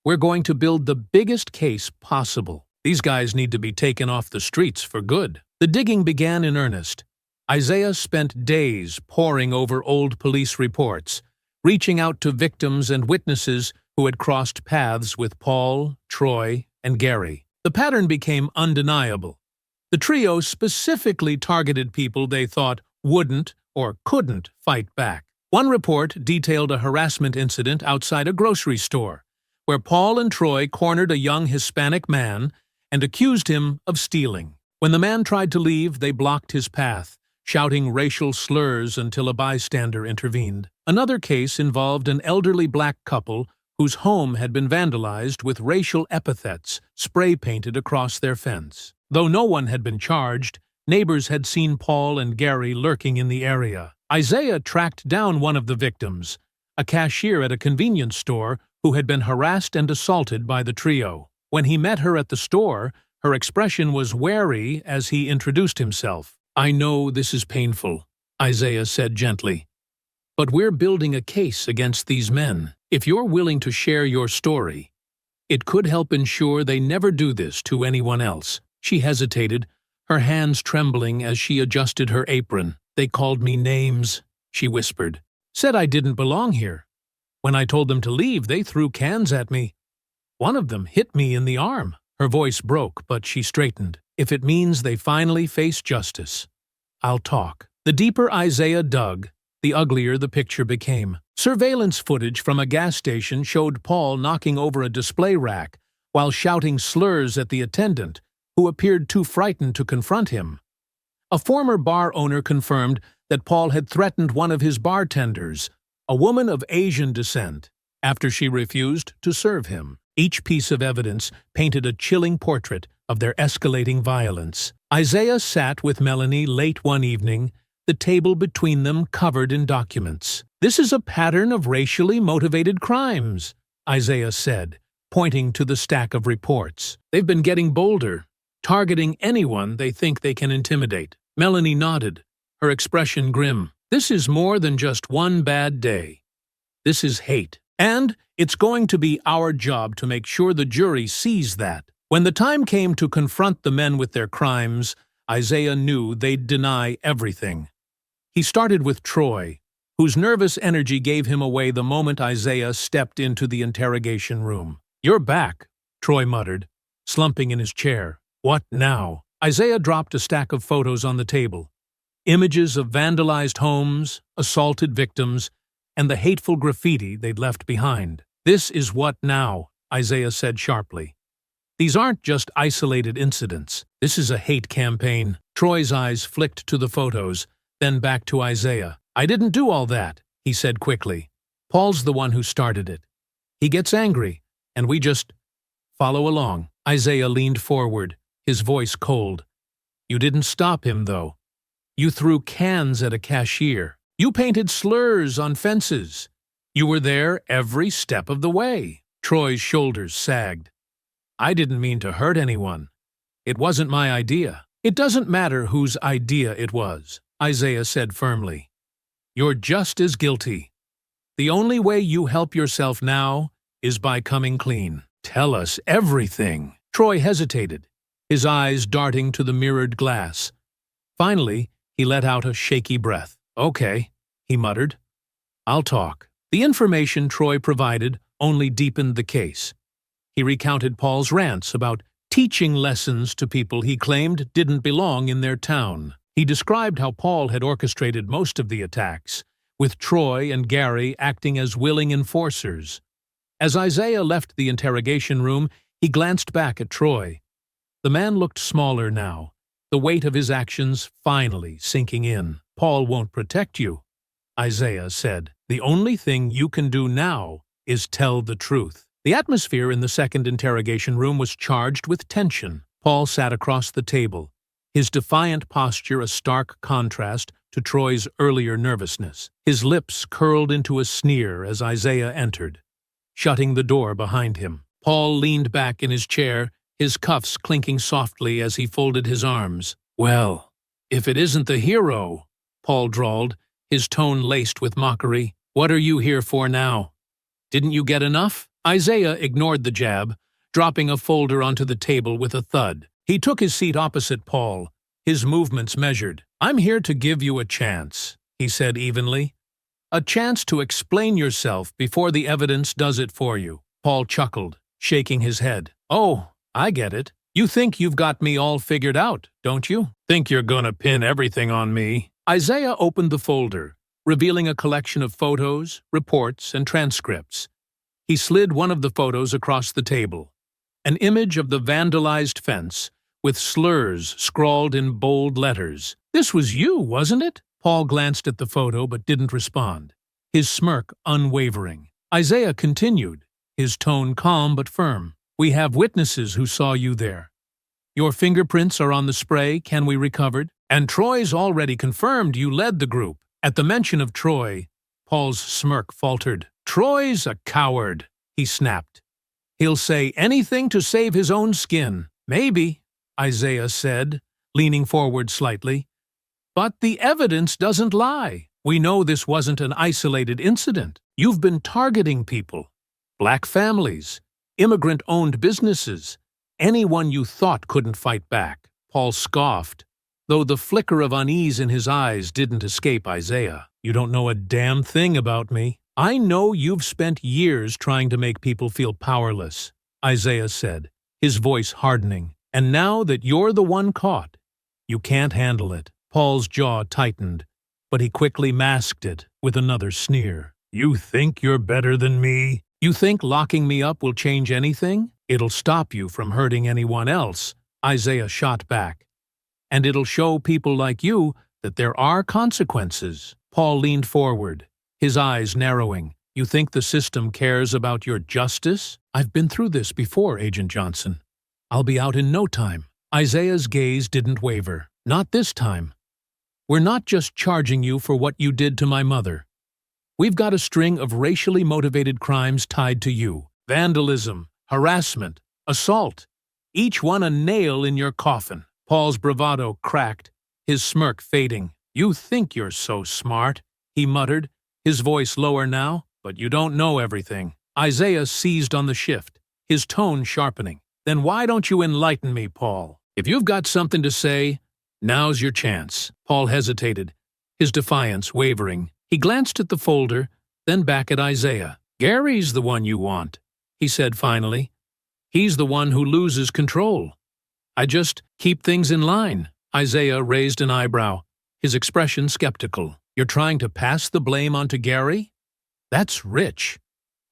We're going to build the biggest case possible. These guys need to be taken off the streets for good. The digging began in earnest. Isaiah spent days poring over old police reports, reaching out to victims and witnesses who had crossed paths with Paul, Troy, and Gary. The pattern became undeniable. The trio specifically targeted people they thought wouldn't or couldn't fight back. One report detailed a harassment incident outside a grocery store, where Paul and Troy cornered a young Hispanic man and accused him of stealing. When the man tried to leave, they blocked his path, shouting racial slurs until a bystander intervened. Another case involved an elderly black couple whose home had been vandalized with racial epithets spray-painted across their fence. Though no one had been charged, neighbors had seen Paul and Gary lurking in the area. Isaiah tracked down one of the victims, a cashier at a convenience store who had been harassed and assaulted by the trio. When he met her at the store, her expression was wary as he introduced himself. I know this is painful, Isaiah said gently. But we're building a case against these men. If you're willing to share your story, it could help ensure they never do this to anyone else. She hesitated, her hands trembling as she adjusted her apron. They called me names, she whispered. Said I didn't belong here. When I told them to leave, they threw cans at me. One of them hit me in the arm. Her voice broke, but she straightened. If it means they finally face justice, I'll talk. The deeper Isaiah dug, the uglier the picture became. Surveillance footage from a gas station showed Paul knocking over a display rack while shouting slurs at the attendant, who appeared too frightened to confront him. A former bar owner confirmed that Paul had threatened one of his bartenders, a woman of Asian descent, after she refused to serve him. Each piece of evidence painted a chilling portrait of their escalating violence. Isaiah sat with Melanie late one evening, the table between them covered in documents. This is a pattern of racially motivated crimes, Isaiah said, pointing to the stack of reports. They've been getting bolder, targeting anyone they think they can intimidate. Melanie nodded, her expression grim. This is more than just one bad day. This is hate. And it's going to be our job to make sure the jury sees that. When the time came to confront the men with their crimes, Isaiah knew they'd deny everything. He started with Troy, whose nervous energy gave him away the moment Isaiah stepped into the interrogation room. "You're back," Troy muttered, slumping in his chair. "What now?" Isaiah dropped a stack of photos on the table. Images of vandalized homes, assaulted victims, and the hateful graffiti they'd left behind. "This is what now," Isaiah said sharply. "These aren't just isolated incidents. This is a hate campaign." Troy's eyes flicked to the photos, then back to Isaiah. "I didn't do all that," he said quickly. "Paul's the one who started it. He gets angry, and we just follow along." Isaiah leaned forward, his voice cold. "You didn't stop him, though. You threw cans at a cashier. You painted slurs on fences. You were there every step of the way." Troy's shoulders sagged. "I didn't mean to hurt anyone. It wasn't my idea." "It doesn't matter whose idea it was," Isaiah said firmly. "You're just as guilty. The only way you help yourself now is by coming clean. Tell us everything." Troy hesitated, his eyes darting to the mirrored glass. Finally, he let out a shaky breath. "Okay," he muttered. "I'll talk." The information Troy provided only deepened the case. He recounted Paul's rants about teaching lessons to people he claimed didn't belong in their town. He described how Paul had orchestrated most of the attacks, with Troy and Gary acting as willing enforcers. As Isaiah left the interrogation room, he glanced back at Troy. The man looked smaller now, the weight of his actions finally sinking in. "Paul won't protect you," Isaiah said. "The only thing you can do now is tell the truth." The atmosphere in the second interrogation room was charged with tension. Paul sat across the table, his defiant posture a stark contrast to Troy's earlier nervousness. His lips curled into a sneer as Isaiah entered, shutting the door behind him. Paul leaned back in his chair, his cuffs clinking softly as he folded his arms. "Well, if it isn't the hero," Paul drawled, his tone laced with mockery. "What are you here for now? Didn't you get enough?" Isaiah ignored the jab, dropping a folder onto the table with a thud. He took his seat opposite Paul, his movements measured. "I'm here to give you a chance," he said evenly. "A chance to explain yourself before the evidence does it for you." Paul chuckled, shaking his head. "Oh, I get it. You think you've got me all figured out, don't you? Think you're gonna pin everything on me?" Isaiah opened the folder, revealing a collection of photos, reports, and transcripts. He slid one of the photos across the table, an image of the vandalized fence, with slurs scrawled in bold letters. "This was you, wasn't it?" Paul glanced at the photo but didn't respond, his smirk unwavering. Isaiah continued, his tone calm but firm. "We have witnesses who saw you there. Your fingerprints are on the spray Can we recovered, and Troy's already confirmed you led the group." At the mention of Troy, Paul's smirk faltered. "Troy's a coward," he snapped. "He'll say anything to save his own skin." "Maybe," Isaiah said, leaning forward slightly. "But the evidence doesn't lie. We know this wasn't an isolated incident. You've been targeting people, black families, immigrant-owned businesses, anyone you thought couldn't fight back." Paul scoffed, though the flicker of unease in his eyes didn't escape Isaiah. "You don't know a damn thing about me." "I know you've spent years trying to make people feel powerless," Isaiah said, his voice hardening. "And now that you're the one caught, you can't handle it." Paul's jaw tightened, but he quickly masked it with another sneer. "You think you're better than me? You think locking me up will change anything? It'll stop you from hurting anyone else," Isaiah shot back. "And it'll show people like you that there are consequences." Paul leaned forward, his eyes narrowing. "You think the system cares about your justice?" "I've been through this before, Agent Johnson. I'll be out in no time." Isaiah's gaze didn't waver. "Not this time. We're not just charging you for what you did to my mother. we've got a string of racially motivated crimes tied to you. Vandalism, harassment, assault. Each one a nail in your coffin. Paul's bravado cracked, his smirk fading. You think you're so smart, he muttered, his voice lower now, but you don't know everything. Isaiah seized on the shift, his tone sharpening. Then why don't you enlighten me, Paul? If you've got something to say, now's your chance. Paul hesitated, his defiance wavering. He glanced at the folder, then back at Isaiah. Gary's the one you want, he said finally. He's the one who loses control. I just keep things in line. Isaiah raised an eyebrow, his expression skeptical. You're trying to pass the blame onto Gary? That's rich.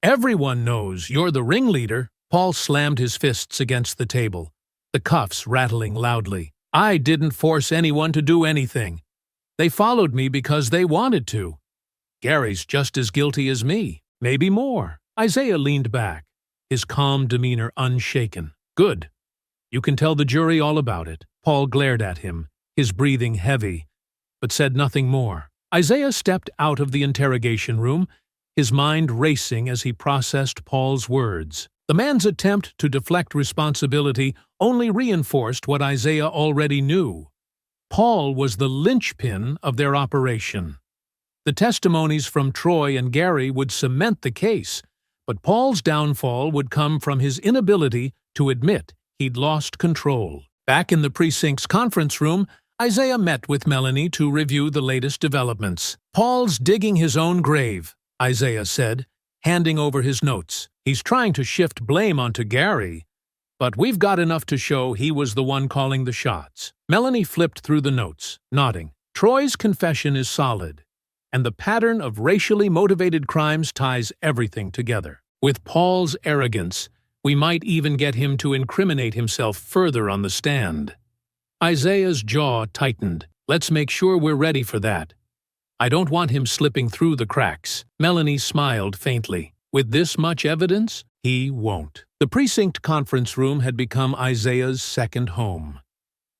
Everyone knows you're the ringleader. Paul slammed his fists against the table, the cuffs rattling loudly. I didn't force anyone to do anything. They followed me because they wanted to. Gary's just as guilty as me, maybe more. Isaiah leaned back, his calm demeanor unshaken. Good. You can tell the jury all about it. Paul glared at him, his breathing heavy, but said nothing more. Isaiah stepped out of the interrogation room, his mind racing as he processed Paul's words. The man's attempt to deflect responsibility only reinforced what Isaiah already knew. Paul was the linchpin of their operation. The testimonies from Troy and Gary would cement the case, but Paul's downfall would come from his inability to admit he'd lost control. Back in the precinct's conference room, Isaiah met with Melanie to review the latest developments. Paul's digging his own grave, Isaiah said, handing over his notes. He's trying to shift blame onto Gary, but we've got enough to show he was the one calling the shots. Melanie flipped through the notes, nodding. Troy's confession is solid, and the pattern of racially motivated crimes ties everything together. With Paul's arrogance, we might even get him to incriminate himself further on the stand. Isaiah's jaw tightened. Let's make sure we're ready for that. I don't want him slipping through the cracks. Melanie smiled faintly. With this much evidence, he won't. The precinct conference room had become Isaiah's second home.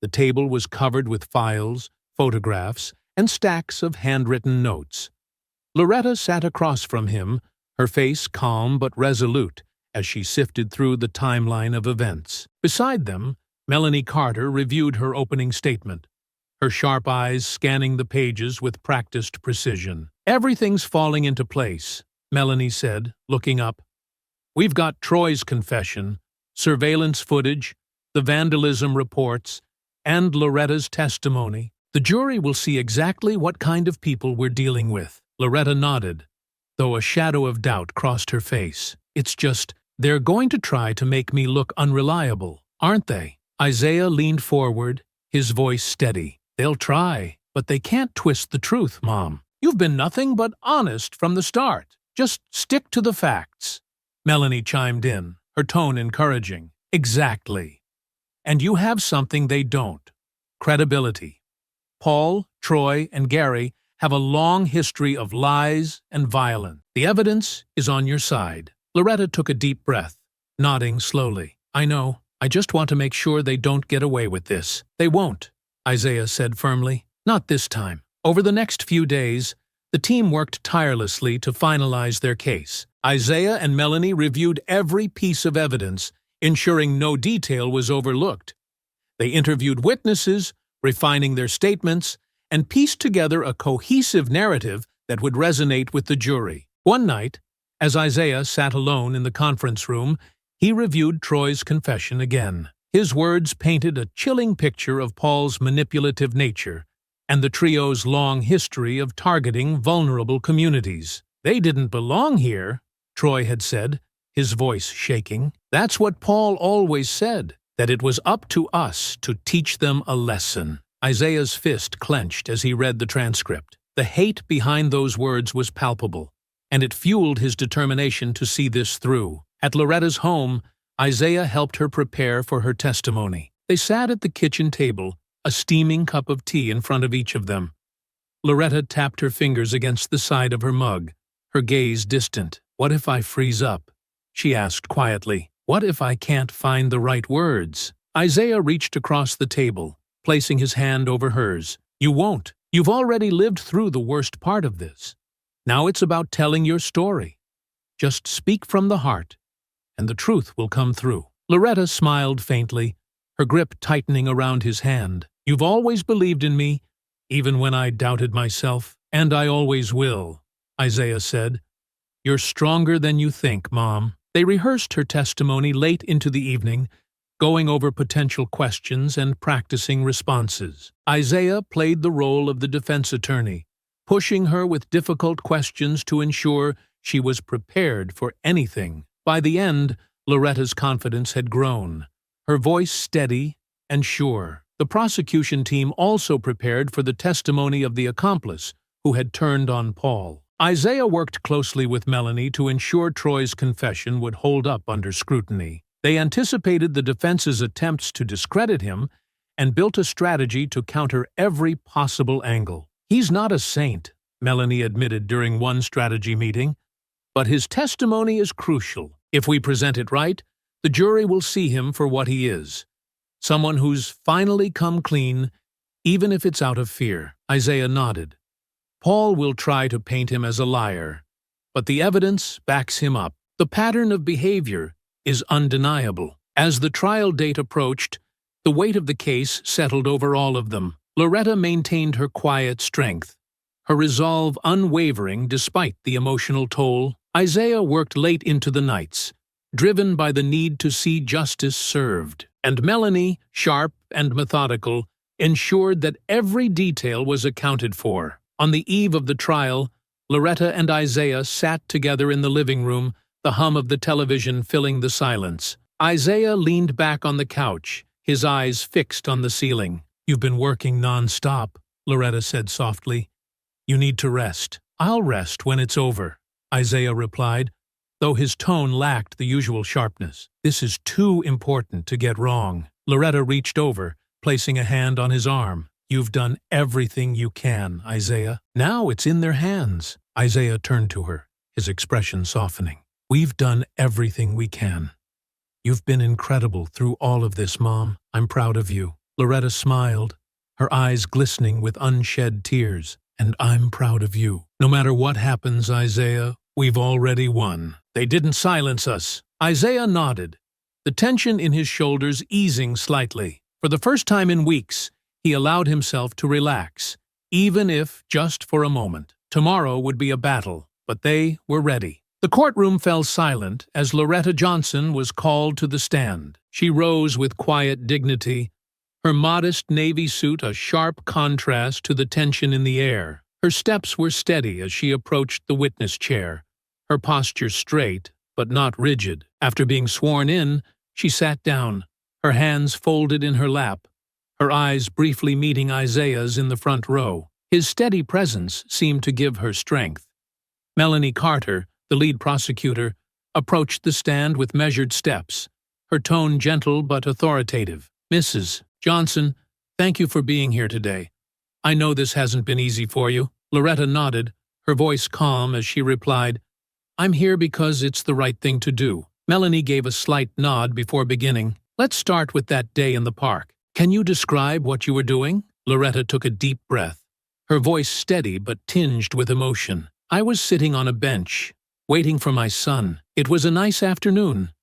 The table was covered with files, photographs, and stacks of handwritten notes. Loretta sat across from him, her face calm but resolute, as she sifted through the timeline of events. Beside them, Melanie Carter reviewed her opening statement, her sharp eyes scanning the pages with practiced precision. Everything's falling into place, Melanie said, looking up. We've got Troy's confession, surveillance footage, the vandalism reports, and Loretta's testimony. The jury will see exactly what kind of people we're dealing with. Loretta nodded, though a shadow of doubt crossed her face. It's just, they're going to try to make me look unreliable, aren't they? Isaiah leaned forward, his voice steady. They'll try, but they can't twist the truth, Mom. You've been nothing but honest from the start. Just stick to the facts. Melanie chimed in, her tone encouraging. Exactly. And you have something they don't. Credibility. Paul, Troy, and Gary have a long history of lies and violence. The evidence is on your side. Loretta took a deep breath, nodding slowly. I know. I just want to make sure they don't get away with this. They won't, Isaiah said firmly. Not this time. Over the next few days, the team worked tirelessly to finalize their case. Isaiah and Melanie reviewed every piece of evidence, ensuring no detail was overlooked. They interviewed witnesses, refining their statements, and pieced together a cohesive narrative that would resonate with the jury. One night, as Isaiah sat alone in the conference room, he reviewed Troy's confession again. His words painted a chilling picture of Paul's manipulative nature and the trio's long history of targeting vulnerable communities. They didn't belong here, Troy had said, his voice shaking. That's what Paul always said, that it was up to us to teach them a lesson. Isaiah's fist clenched as he read the transcript. The hate behind those words was palpable, and it fueled his determination to see this through. At Loretta's home, Isaiah helped her prepare for her testimony. They sat at the kitchen table, a steaming cup of tea in front of each of them. Loretta tapped her fingers against the side of her mug, her gaze distant. What if I freeze up? She asked quietly. What if I can't find the right words? Isaiah reached across the table, placing his hand over hers. You won't. You've already lived through the worst part of this. Now it's about telling your story. Just speak from the heart, and the truth will come through." Loretta smiled faintly, her grip tightening around his hand. "You've always believed in me, even when I doubted myself, and I always will," Isaiah said. "You're stronger than you think, Mom." They rehearsed her testimony late into the evening, going over potential questions and practicing responses. Isaiah played the role of the defense attorney, pushing her with difficult questions to ensure she was prepared for anything. By the end, Loretta's confidence had grown, her voice steady and sure. The prosecution team also prepared for the testimony of the accomplice who had turned on Paul. Isaiah worked closely with Melanie to ensure Troy's confession would hold up under scrutiny. They anticipated the defense's attempts to discredit him and built a strategy to counter every possible angle. "He's not a saint," Melanie admitted during one strategy meeting, "but his testimony is crucial. If we present it right, the jury will see him for what he is. Someone who's finally come clean, even if it's out of fear." Isaiah nodded. "Paul will try to paint him as a liar, but the evidence backs him up. The pattern of behavior is undeniable." As the trial date approached, the weight of the case settled over all of them. Loretta maintained her quiet strength, her resolve unwavering despite the emotional toll. Isaiah worked late into the nights, driven by the need to see justice served. And Melanie, sharp and methodical, ensured that every detail was accounted for. On the eve of the trial, Loretta and Isaiah sat together in the living room, the hum of the television filling the silence. Isaiah leaned back on the couch, his eyes fixed on the ceiling. "You've been working non-stop," Loretta said softly. "You need to rest." "I'll rest when it's over," Isaiah replied, though his tone lacked the usual sharpness. "This is too important to get wrong." Loretta reached over, placing a hand on his arm. "You've done everything you can, Isaiah. Now it's in their hands." Isaiah turned to her, his expression softening. "We've done everything we can. You've been incredible through all of this, Mom. I'm proud of you." Loretta smiled, her eyes glistening with unshed tears. "And I'm proud of you. No matter what happens, Isaiah, we've already won." "They didn't silence us." Isaiah nodded, the tension in his shoulders easing slightly. For the first time in weeks, he allowed himself to relax, even if just for a moment. Tomorrow would be a battle, but they were ready. The courtroom fell silent as Loretta Johnson was called to the stand. She rose with quiet dignity, her modest navy suit a sharp contrast to the tension in the air. Her steps were steady as she approached the witness chair, her posture straight but not rigid. After being sworn in, she sat down, her hands folded in her lap, her eyes briefly meeting Isaiah's in the front row. His steady presence seemed to give her strength. Melanie Carter, the lead prosecutor, approached the stand with measured steps, her tone gentle but authoritative. "Mrs. Johnson, thank you for being here today. I know this hasn't been easy for you." Loretta nodded, her voice calm as she replied, "I'm here because it's the right thing to do." Melanie gave a slight nod before beginning. "Let's start with that day in the park. Can you describe what you were doing?" Loretta took a deep breath, her voice steady but tinged with emotion. "I was sitting on a bench, waiting for my son. It was a nice afternoon,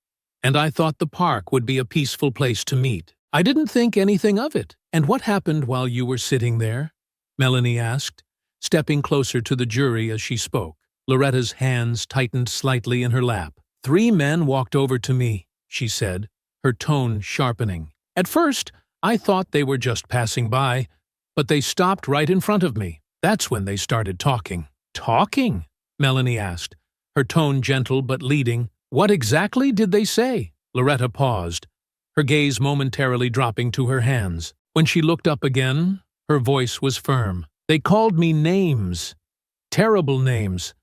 and I thought the park would be a peaceful place to meet. I didn't think anything of it." "And what happened while you were sitting there?" Melanie asked, stepping closer to the jury as she spoke. Loretta's hands tightened slightly in her lap. "3 men walked over to me," she said, her tone sharpening. "At first, I thought they were just passing by, but they stopped right in front of me. That's when they started talking." "Talking?" Melanie asked, her tone gentle but leading. "What exactly did they say?" Loretta paused, her gaze momentarily dropping to her hands. When she looked up again, her voice was firm. "They called me names. Terrible names.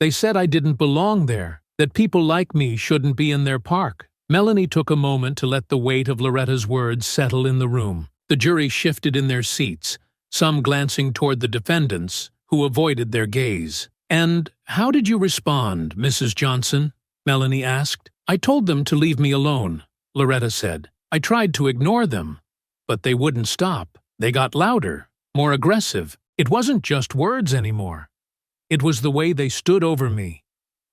They said I didn't belong there, that people like me shouldn't be in their park." Melanie took a moment to let the weight of Loretta's words settle in the room. The jury shifted in their seats, some glancing toward the defendants, who avoided their gaze. "And how did you respond, Mrs. Johnson?" Melanie asked. "I told them to leave me alone," Loretta said. "I tried to ignore them, but they wouldn't stop. They got louder, more aggressive. It wasn't just words anymore. It was the way they stood over me,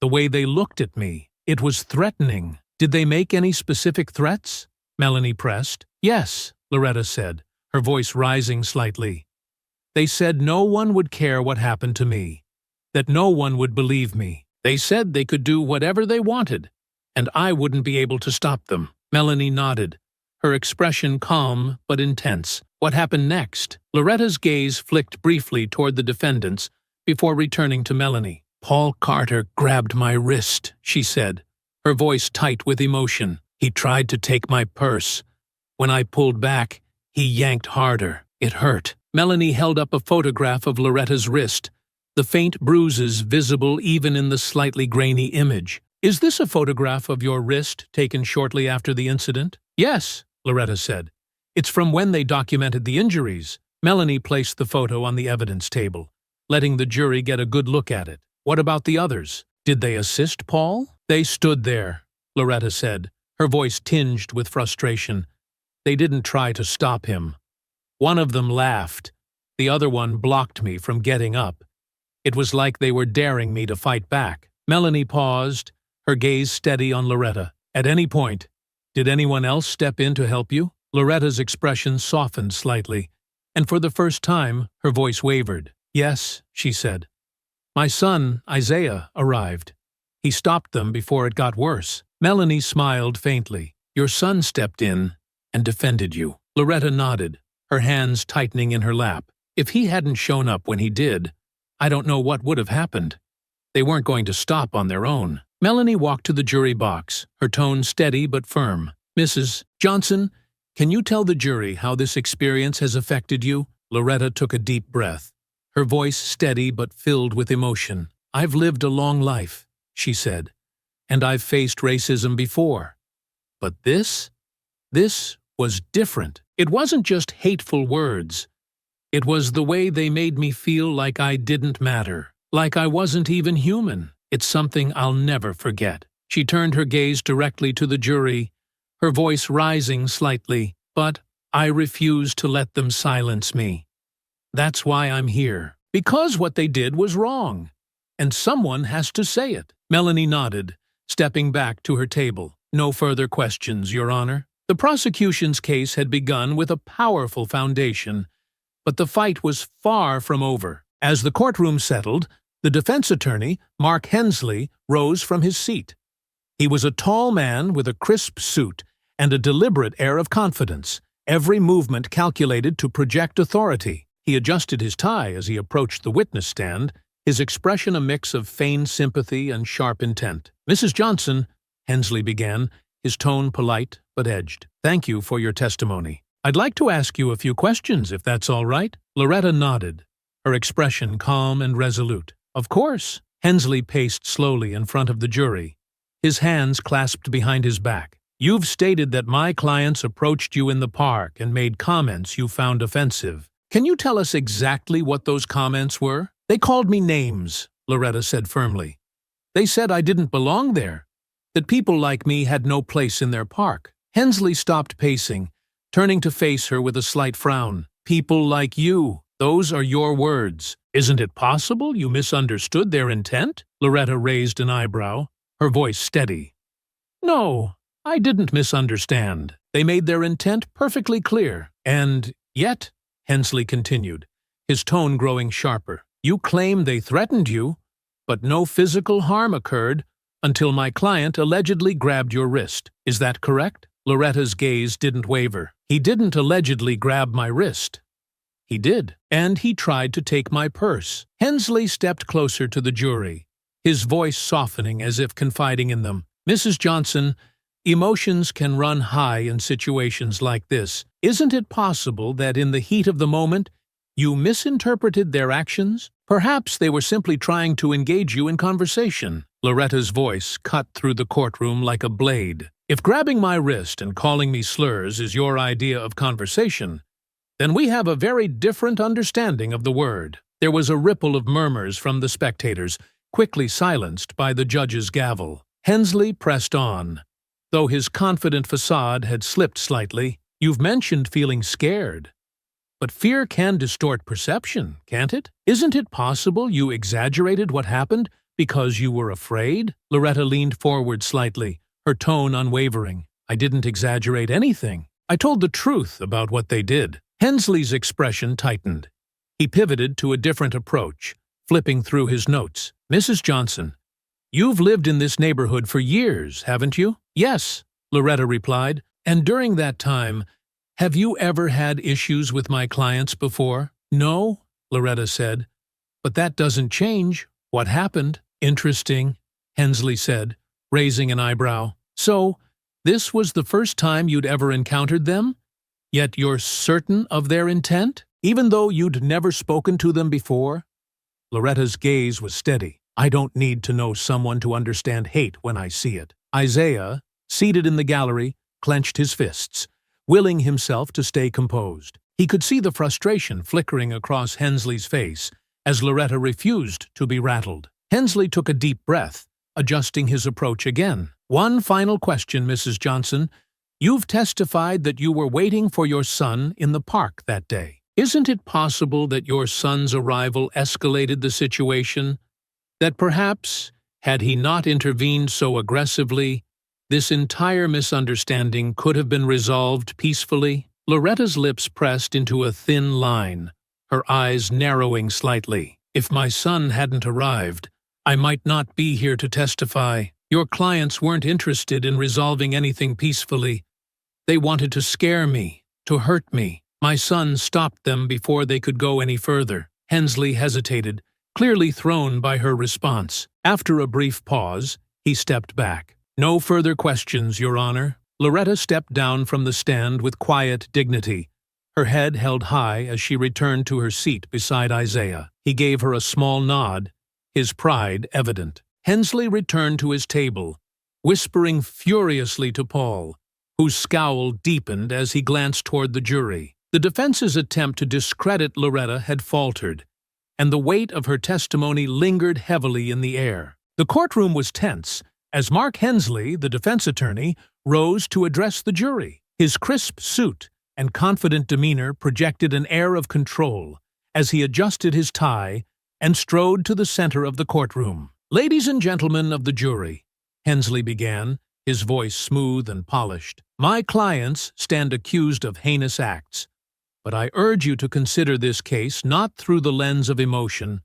the way they looked at me. It was threatening. Did they make any specific threats? Melanie pressed. Yes, Loretta said, her voice rising slightly. They said no one would care what happened to me, that no one would believe me. They said they could do whatever they wanted, and I wouldn't be able to stop them. Melanie nodded, her expression calm but intense. What happened next? Loretta's gaze flicked briefly toward the defendants before returning to Melanie. Paul Carter grabbed my wrist, she said, her voice tight with emotion. He tried to take my purse. When I pulled back, he yanked harder. It hurt. Melanie held up a photograph of Loretta's wrist, the faint bruises visible even in the slightly grainy image. Is this a photograph of your wrist taken shortly after the incident? Yes, Loretta said. It's from when they documented the injuries. Melanie placed the photo on the evidence table, letting the jury get a good look at it. What about the others? Did they assist Paul? They stood there, Loretta said, her voice tinged with frustration. They didn't try to stop him. One of them laughed. The other one blocked me from getting up. It was like they were daring me to fight back. Melanie paused, her gaze steady on Loretta. At any point, did anyone else step in to help you? Loretta's expression softened slightly, and for the first time, her voice wavered. Yes, she said. My son, Isaiah, arrived. He stopped them before it got worse. Melanie smiled faintly. Your son stepped in and defended you. Loretta nodded, her hands tightening in her lap. If he hadn't shown up when he did, I don't know what would have happened. They weren't going to stop on their own. Melanie walked to the jury box, her tone steady but firm. Mrs. Johnson, can you tell the jury how this experience has affected you? Loretta took a deep breath, her voice steady but filled with emotion. I've lived a long life, she said, and I've faced racism before. But this was different. It wasn't just hateful words. It was the way they made me feel like I didn't matter, like I wasn't even human. It's something I'll never forget. She turned her gaze directly to the jury, her voice rising slightly. But I refuse to let them silence me. That's why I'm here. Because what they did was wrong. And someone has to say it. Melanie nodded, stepping back to her table. No further questions, Your Honor. The prosecution's case had begun with a powerful foundation, but the fight was far from over. As the courtroom settled, the defense attorney, Mark Hensley, rose from his seat. He was a tall man with a crisp suit and a deliberate air of confidence, every movement calculated to project authority. He adjusted his tie as he approached the witness stand, his expression a mix of feigned sympathy and sharp intent. Mrs. Johnson, Hensley began, his tone polite but edged. Thank you for your testimony. I'd like to ask you a few questions, if that's all right. Loretta nodded, her expression calm and resolute. Of course. Hensley paced slowly in front of the jury, his hands clasped behind his back. You've stated that my clients approached you in the park and made comments you found offensive. Can you tell us exactly what those comments were? They called me names, Loretta said firmly. They said I didn't belong there, that people like me had no place in their park. Hensley stopped pacing, turning to face her with a slight frown. People like you, those are your words. Isn't it possible you misunderstood their intent? Loretta raised an eyebrow, her voice steady. No, I didn't misunderstand. They made their intent perfectly clear. And yet, Hensley continued, his tone growing sharper, you claim they threatened you, but no physical harm occurred until my client allegedly grabbed your wrist. Is that correct? Loretta's gaze didn't waver. He didn't allegedly grab my wrist. He did, and he tried to take my purse. Hensley stepped closer to the jury, his voice softening as if confiding in them. Mrs. Johnson, emotions can run high in situations like this. Isn't it possible that in the heat of the moment, you misinterpreted their actions? Perhaps they were simply trying to engage you in conversation. Loretta's voice cut through the courtroom like a blade. If grabbing my wrist and calling me slurs is your idea of conversation, then we have a very different understanding of the word. There was a ripple of murmurs from the spectators, quickly silenced by the judge's gavel. Hensley pressed on, though his confident facade had slipped slightly. You've mentioned feeling scared. But fear can distort perception, can't it? Isn't it possible you exaggerated what happened because you were afraid? Loretta leaned forward slightly, her tone unwavering. I didn't exaggerate anything. I told the truth about what they did. Hensley's expression tightened. He pivoted to a different approach, flipping through his notes. Mrs. Johnson, you've lived in this neighborhood for years, haven't you? Yes, Loretta replied. And during that time, have you ever had issues with my clients before? No, Loretta said. But that doesn't change. What happened? Interesting, Hensley said, raising an eyebrow. So, this was the first time you'd ever encountered them? Yet you're certain of their intent? Even though you'd never spoken to them before? Loretta's gaze was steady. I don't need to know someone to understand hate when I see it. Isaiah, seated in the gallery, clenched his fists, willing himself to stay composed. He could see the frustration flickering across Hensley's face as Loretta refused to be rattled. Hensley took a deep breath, adjusting his approach again. One final question, Mrs. Johnson. You've testified that you were waiting for your son in the park that day. Isn't it possible that your son's arrival escalated the situation? That perhaps, had he not intervened so aggressively, this entire misunderstanding could have been resolved peacefully? Loretta's lips pressed into a thin line, her eyes narrowing slightly. If my son hadn't arrived, I might not be here to testify. Your clients weren't interested in resolving anything peacefully. They wanted to scare me, to hurt me. My son stopped them before they could go any further. Hensley hesitated, clearly thrown by her response. After a brief pause, he stepped back. No further questions, Your Honor. Loretta stepped down from the stand with quiet dignity, her head held high as she returned to her seat beside Isaiah. He gave her a small nod, his pride evident. Hensley returned to his table, whispering furiously to Paul, whose scowl deepened as he glanced toward the jury. The defense's attempt to discredit Loretta had faltered, and the weight of her testimony lingered heavily in the air. The courtroom was tense as Mark Hensley, the defense attorney, rose to address the jury. His crisp suit and confident demeanor projected an air of control as he adjusted his tie and strode to the center of the courtroom. Ladies and gentlemen of the jury, Hensley began, his voice smooth and polished. My clients stand accused of heinous acts, but I urge you to consider this case not through the lens of emotion,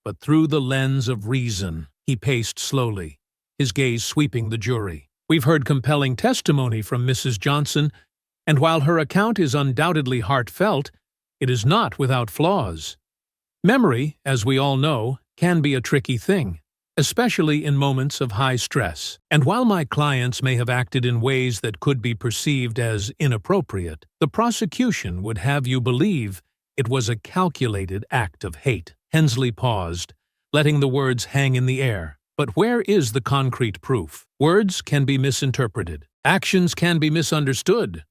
but through the lens of reason. He paced slowly, his gaze sweeping the jury. We've heard compelling testimony from Mrs. Johnson, and while her account is undoubtedly heartfelt, it is not without flaws. Memory, as we all know, can be a tricky thing, especially in moments of high stress. And while my clients may have acted in ways that could be perceived as inappropriate, the prosecution would have you believe it was a calculated act of hate. Hensley paused, letting the words hang in the air. But where is the concrete proof? Words can be misinterpreted. Actions can be misunderstood.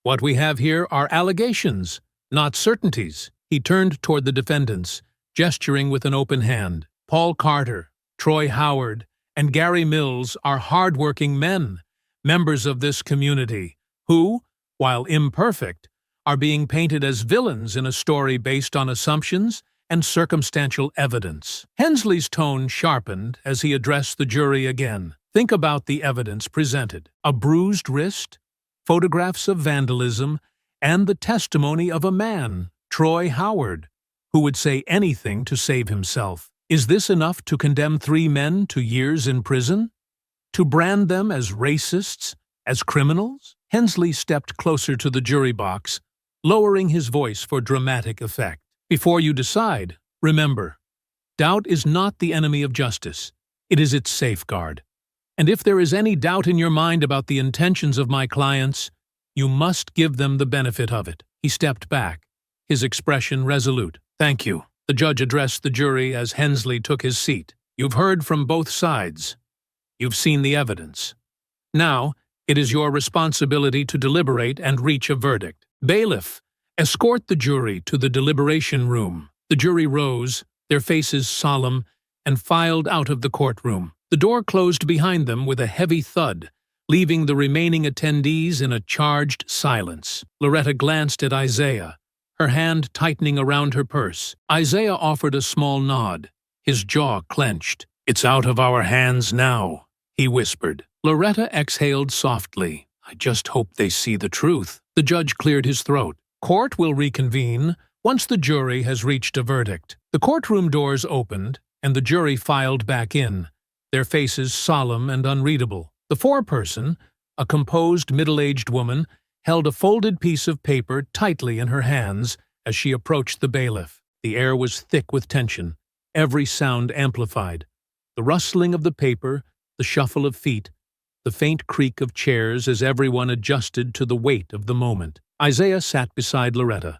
What we have here are allegations, not certainties. He turned toward the defendants, gesturing with an open hand. Paul Carter, Troy Howard, and Gary Mills are hard-working men, members of this community, who, while imperfect, are being painted as villains in a story based on assumptions and circumstantial evidence. Hensley's tone sharpened as he addressed the jury again. Think about the evidence presented. A bruised wrist, photographs of vandalism, and the testimony of a man, Troy Howard, who would say anything to save himself. Is this enough to condemn 3 men to years in prison? To brand them as racists, as criminals? Hensley stepped closer to the jury box, lowering his voice for dramatic effect. Before you decide, remember, doubt is not the enemy of justice. It is its safeguard. And if there is any doubt in your mind about the intentions of my clients, you must give them the benefit of it. He stepped back, his expression resolute. Thank you. The judge addressed the jury as Hensley took his seat. You've heard from both sides. You've seen the evidence. Now, it is your responsibility to deliberate and reach a verdict. Bailiff, escort the jury to the deliberation room. The jury rose, their faces solemn, and filed out of the courtroom. The door closed behind them with a heavy thud, leaving the remaining attendees in a charged silence. Loretta glanced at Isaiah, her hand tightening around her purse. Isaiah offered a small nod, his jaw clenched. "It's out of our hands now," he whispered. Loretta exhaled softly. "I just hope they see the truth." The judge cleared his throat. "Court will reconvene once the jury has reached a verdict." The courtroom doors opened, and the jury filed back in, their faces solemn and unreadable. The foreperson, a composed middle-aged woman, held a folded piece of paper tightly in her hands as she approached the bailiff. The air was thick with tension, every sound amplified. The rustling of the paper, the shuffle of feet, the faint creak of chairs as everyone adjusted to the weight of the moment. Isaiah sat beside Loretta,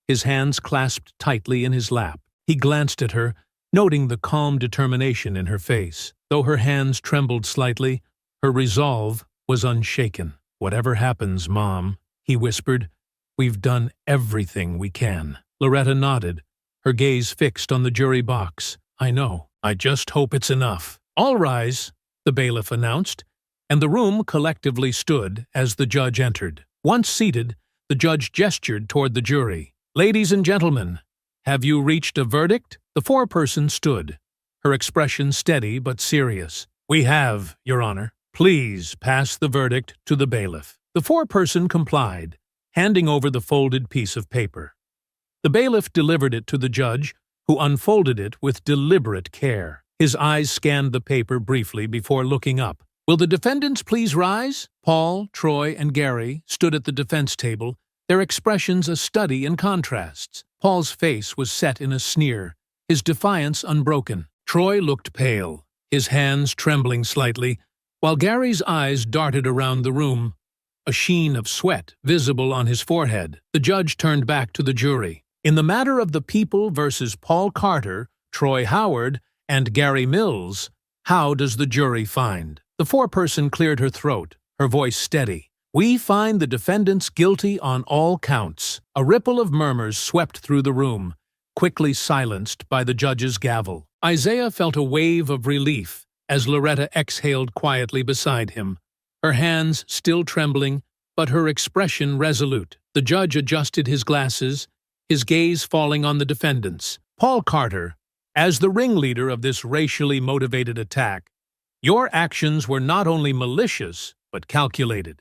his hands clasped tightly in his lap. He glanced at her, noting the calm determination in her face. Though her hands trembled slightly, her resolve was unshaken. "Whatever happens, Mom," he whispered, "we've done everything we can." Loretta nodded, her gaze fixed on the jury box. "I know. I just hope it's enough." "All rise," the bailiff announced, and the room collectively stood as the judge entered. Once seated, the judge gestured toward the jury. "Ladies and gentlemen, have you reached a verdict?" The foreperson stood, her expression steady but serious. "We have, Your Honor." "Please pass the verdict to the bailiff." The foreperson complied, handing over the folded piece of paper. The bailiff delivered it to the judge, who unfolded it with deliberate care. His eyes scanned the paper briefly before looking up. "Will the defendants please rise?" Paul, Troy, and Gary stood at the defense table, their expressions a study in contrasts. Paul's face was set in a sneer, his defiance unbroken. Troy looked pale, his hands trembling slightly, while Gary's eyes darted around the room, a sheen of sweat visible on his forehead. The judge turned back to the jury. "In the matter of the people versus Paul Carter, Troy Howard, and Gary Mills, how does the jury find?" The foreperson cleared her throat, her voice steady. "We find the defendants guilty on all counts." A ripple of murmurs swept through the room, quickly silenced by the judge's gavel. Isaiah felt a wave of relief as Loretta exhaled quietly beside him, her hands still trembling, but her expression resolute. The judge adjusted his glasses, his gaze falling on the defendants. "Paul Carter, as the ringleader of this racially motivated attack, your actions were not only malicious, but calculated.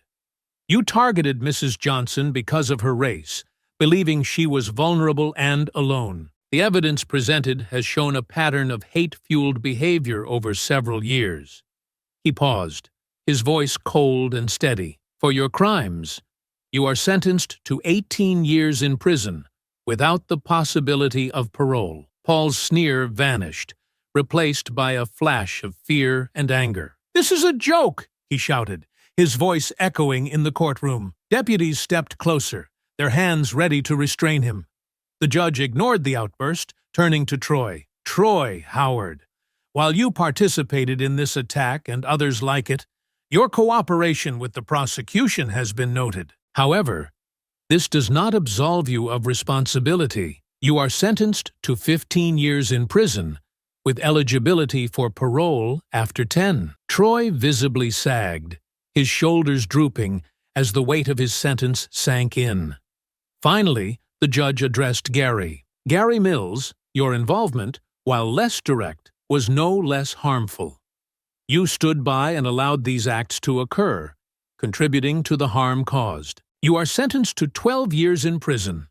You targeted Mrs. Johnson because of her race, believing she was vulnerable and alone. The evidence presented has shown a pattern of hate-fueled behavior over several years." He paused, his voice cold and steady. "For your crimes, you are sentenced to 18 years in prison, without the possibility of parole." Paul's sneer vanished, replaced by a flash of fear and anger. "This is a joke!" he shouted, his voice echoing in the courtroom. Deputies stepped closer, their hands ready to restrain him. The judge ignored the outburst, turning to Troy. "Troy Howard, while you participated in this attack and others like it, your cooperation with the prosecution has been noted. However, this does not absolve you of responsibility. You are sentenced to 15 years in prison, with eligibility for parole after 10. Troy visibly sagged, his shoulders drooping as the weight of his sentence sank in. Finally, the judge addressed Gary. "Gary Mills, your involvement, while less direct, was no less harmful. You stood by and allowed these acts to occur, contributing to the harm caused. You are sentenced to 12 years in prison,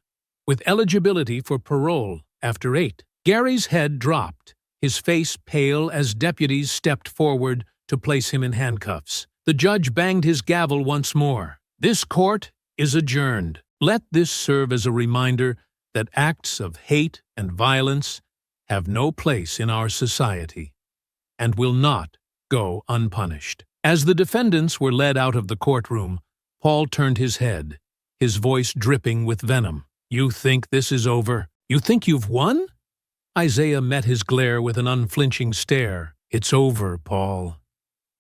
with eligibility for parole after 8. Gary's head dropped, his face pale as deputies stepped forward to place him in handcuffs. The judge banged his gavel once more. "This court is adjourned. Let this serve as a reminder that acts of hate and violence have no place in our society and will not go unpunished." As the defendants were led out of the courtroom, Paul turned his head, his voice dripping with venom. "You think this is over? You think you've won?" Isaiah met his glare with an unflinching stare. "It's over, Paul.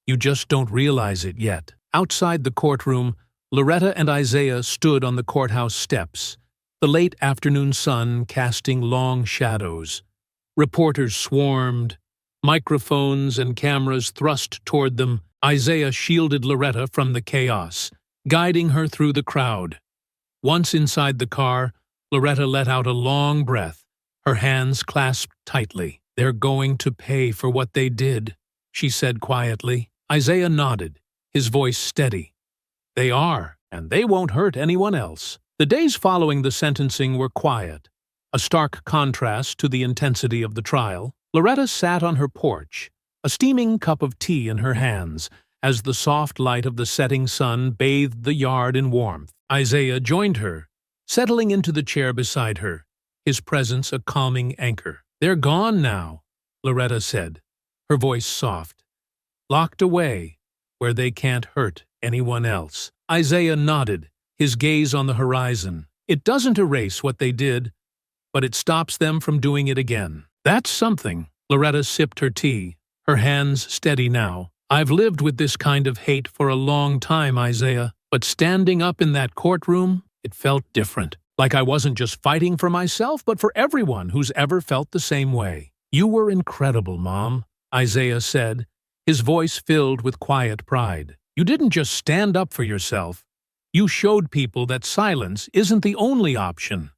You just don't realize it yet." Outside the courtroom, Loretta and Isaiah stood on the courthouse steps, the late afternoon sun casting long shadows. Reporters swarmed, microphones and cameras thrust toward them. Isaiah shielded Loretta from the chaos, guiding her through the crowd. Once inside the car, Loretta let out a long breath, her hands clasped tightly. "They're going to pay for what they did," she said quietly. Isaiah nodded, his voice steady. "They are, and they won't hurt anyone else." The days following the sentencing were quiet, a stark contrast to the intensity of the trial. Loretta sat on her porch, a steaming cup of tea in her hands, as the soft light of the setting sun bathed the yard in warmth. Isaiah joined her, settling into the chair beside her, his presence a calming anchor. "They're gone now," Loretta said, her voice soft. "Locked away, where they can't hurt anyone else." Isaiah nodded, his gaze on the horizon. "It doesn't erase what they did, but it stops them from doing it again. That's something." Loretta sipped her tea, her hands steady now. "I've lived with this kind of hate for a long time, Isaiah, but standing up in that courtroom, it felt different. Like I wasn't just fighting for myself, but for everyone who's ever felt the same way." "You were incredible, Mom," Isaiah said, his voice filled with quiet pride. "You didn't just stand up for yourself. You showed people that silence isn't the only option."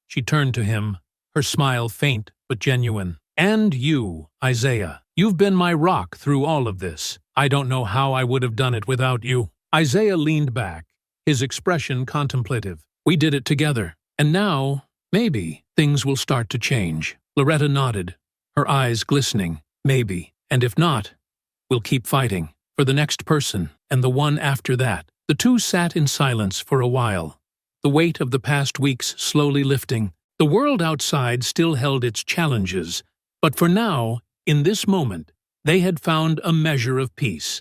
She turned to him, her smile faint but genuine. "And you, Isaiah. You've been my rock through all of this. I don't know how I would have done it without you." Isaiah leaned back, his expression contemplative. "We did it together, and now, maybe, things will start to change." Loretta nodded, her eyes glistening. "Maybe, and if not, we'll keep fighting, for the next person, and the one after that." The two sat in silence for a while, the weight of the past weeks slowly lifting. The world outside still held its challenges, but for now, in this moment, they had found a measure of peace.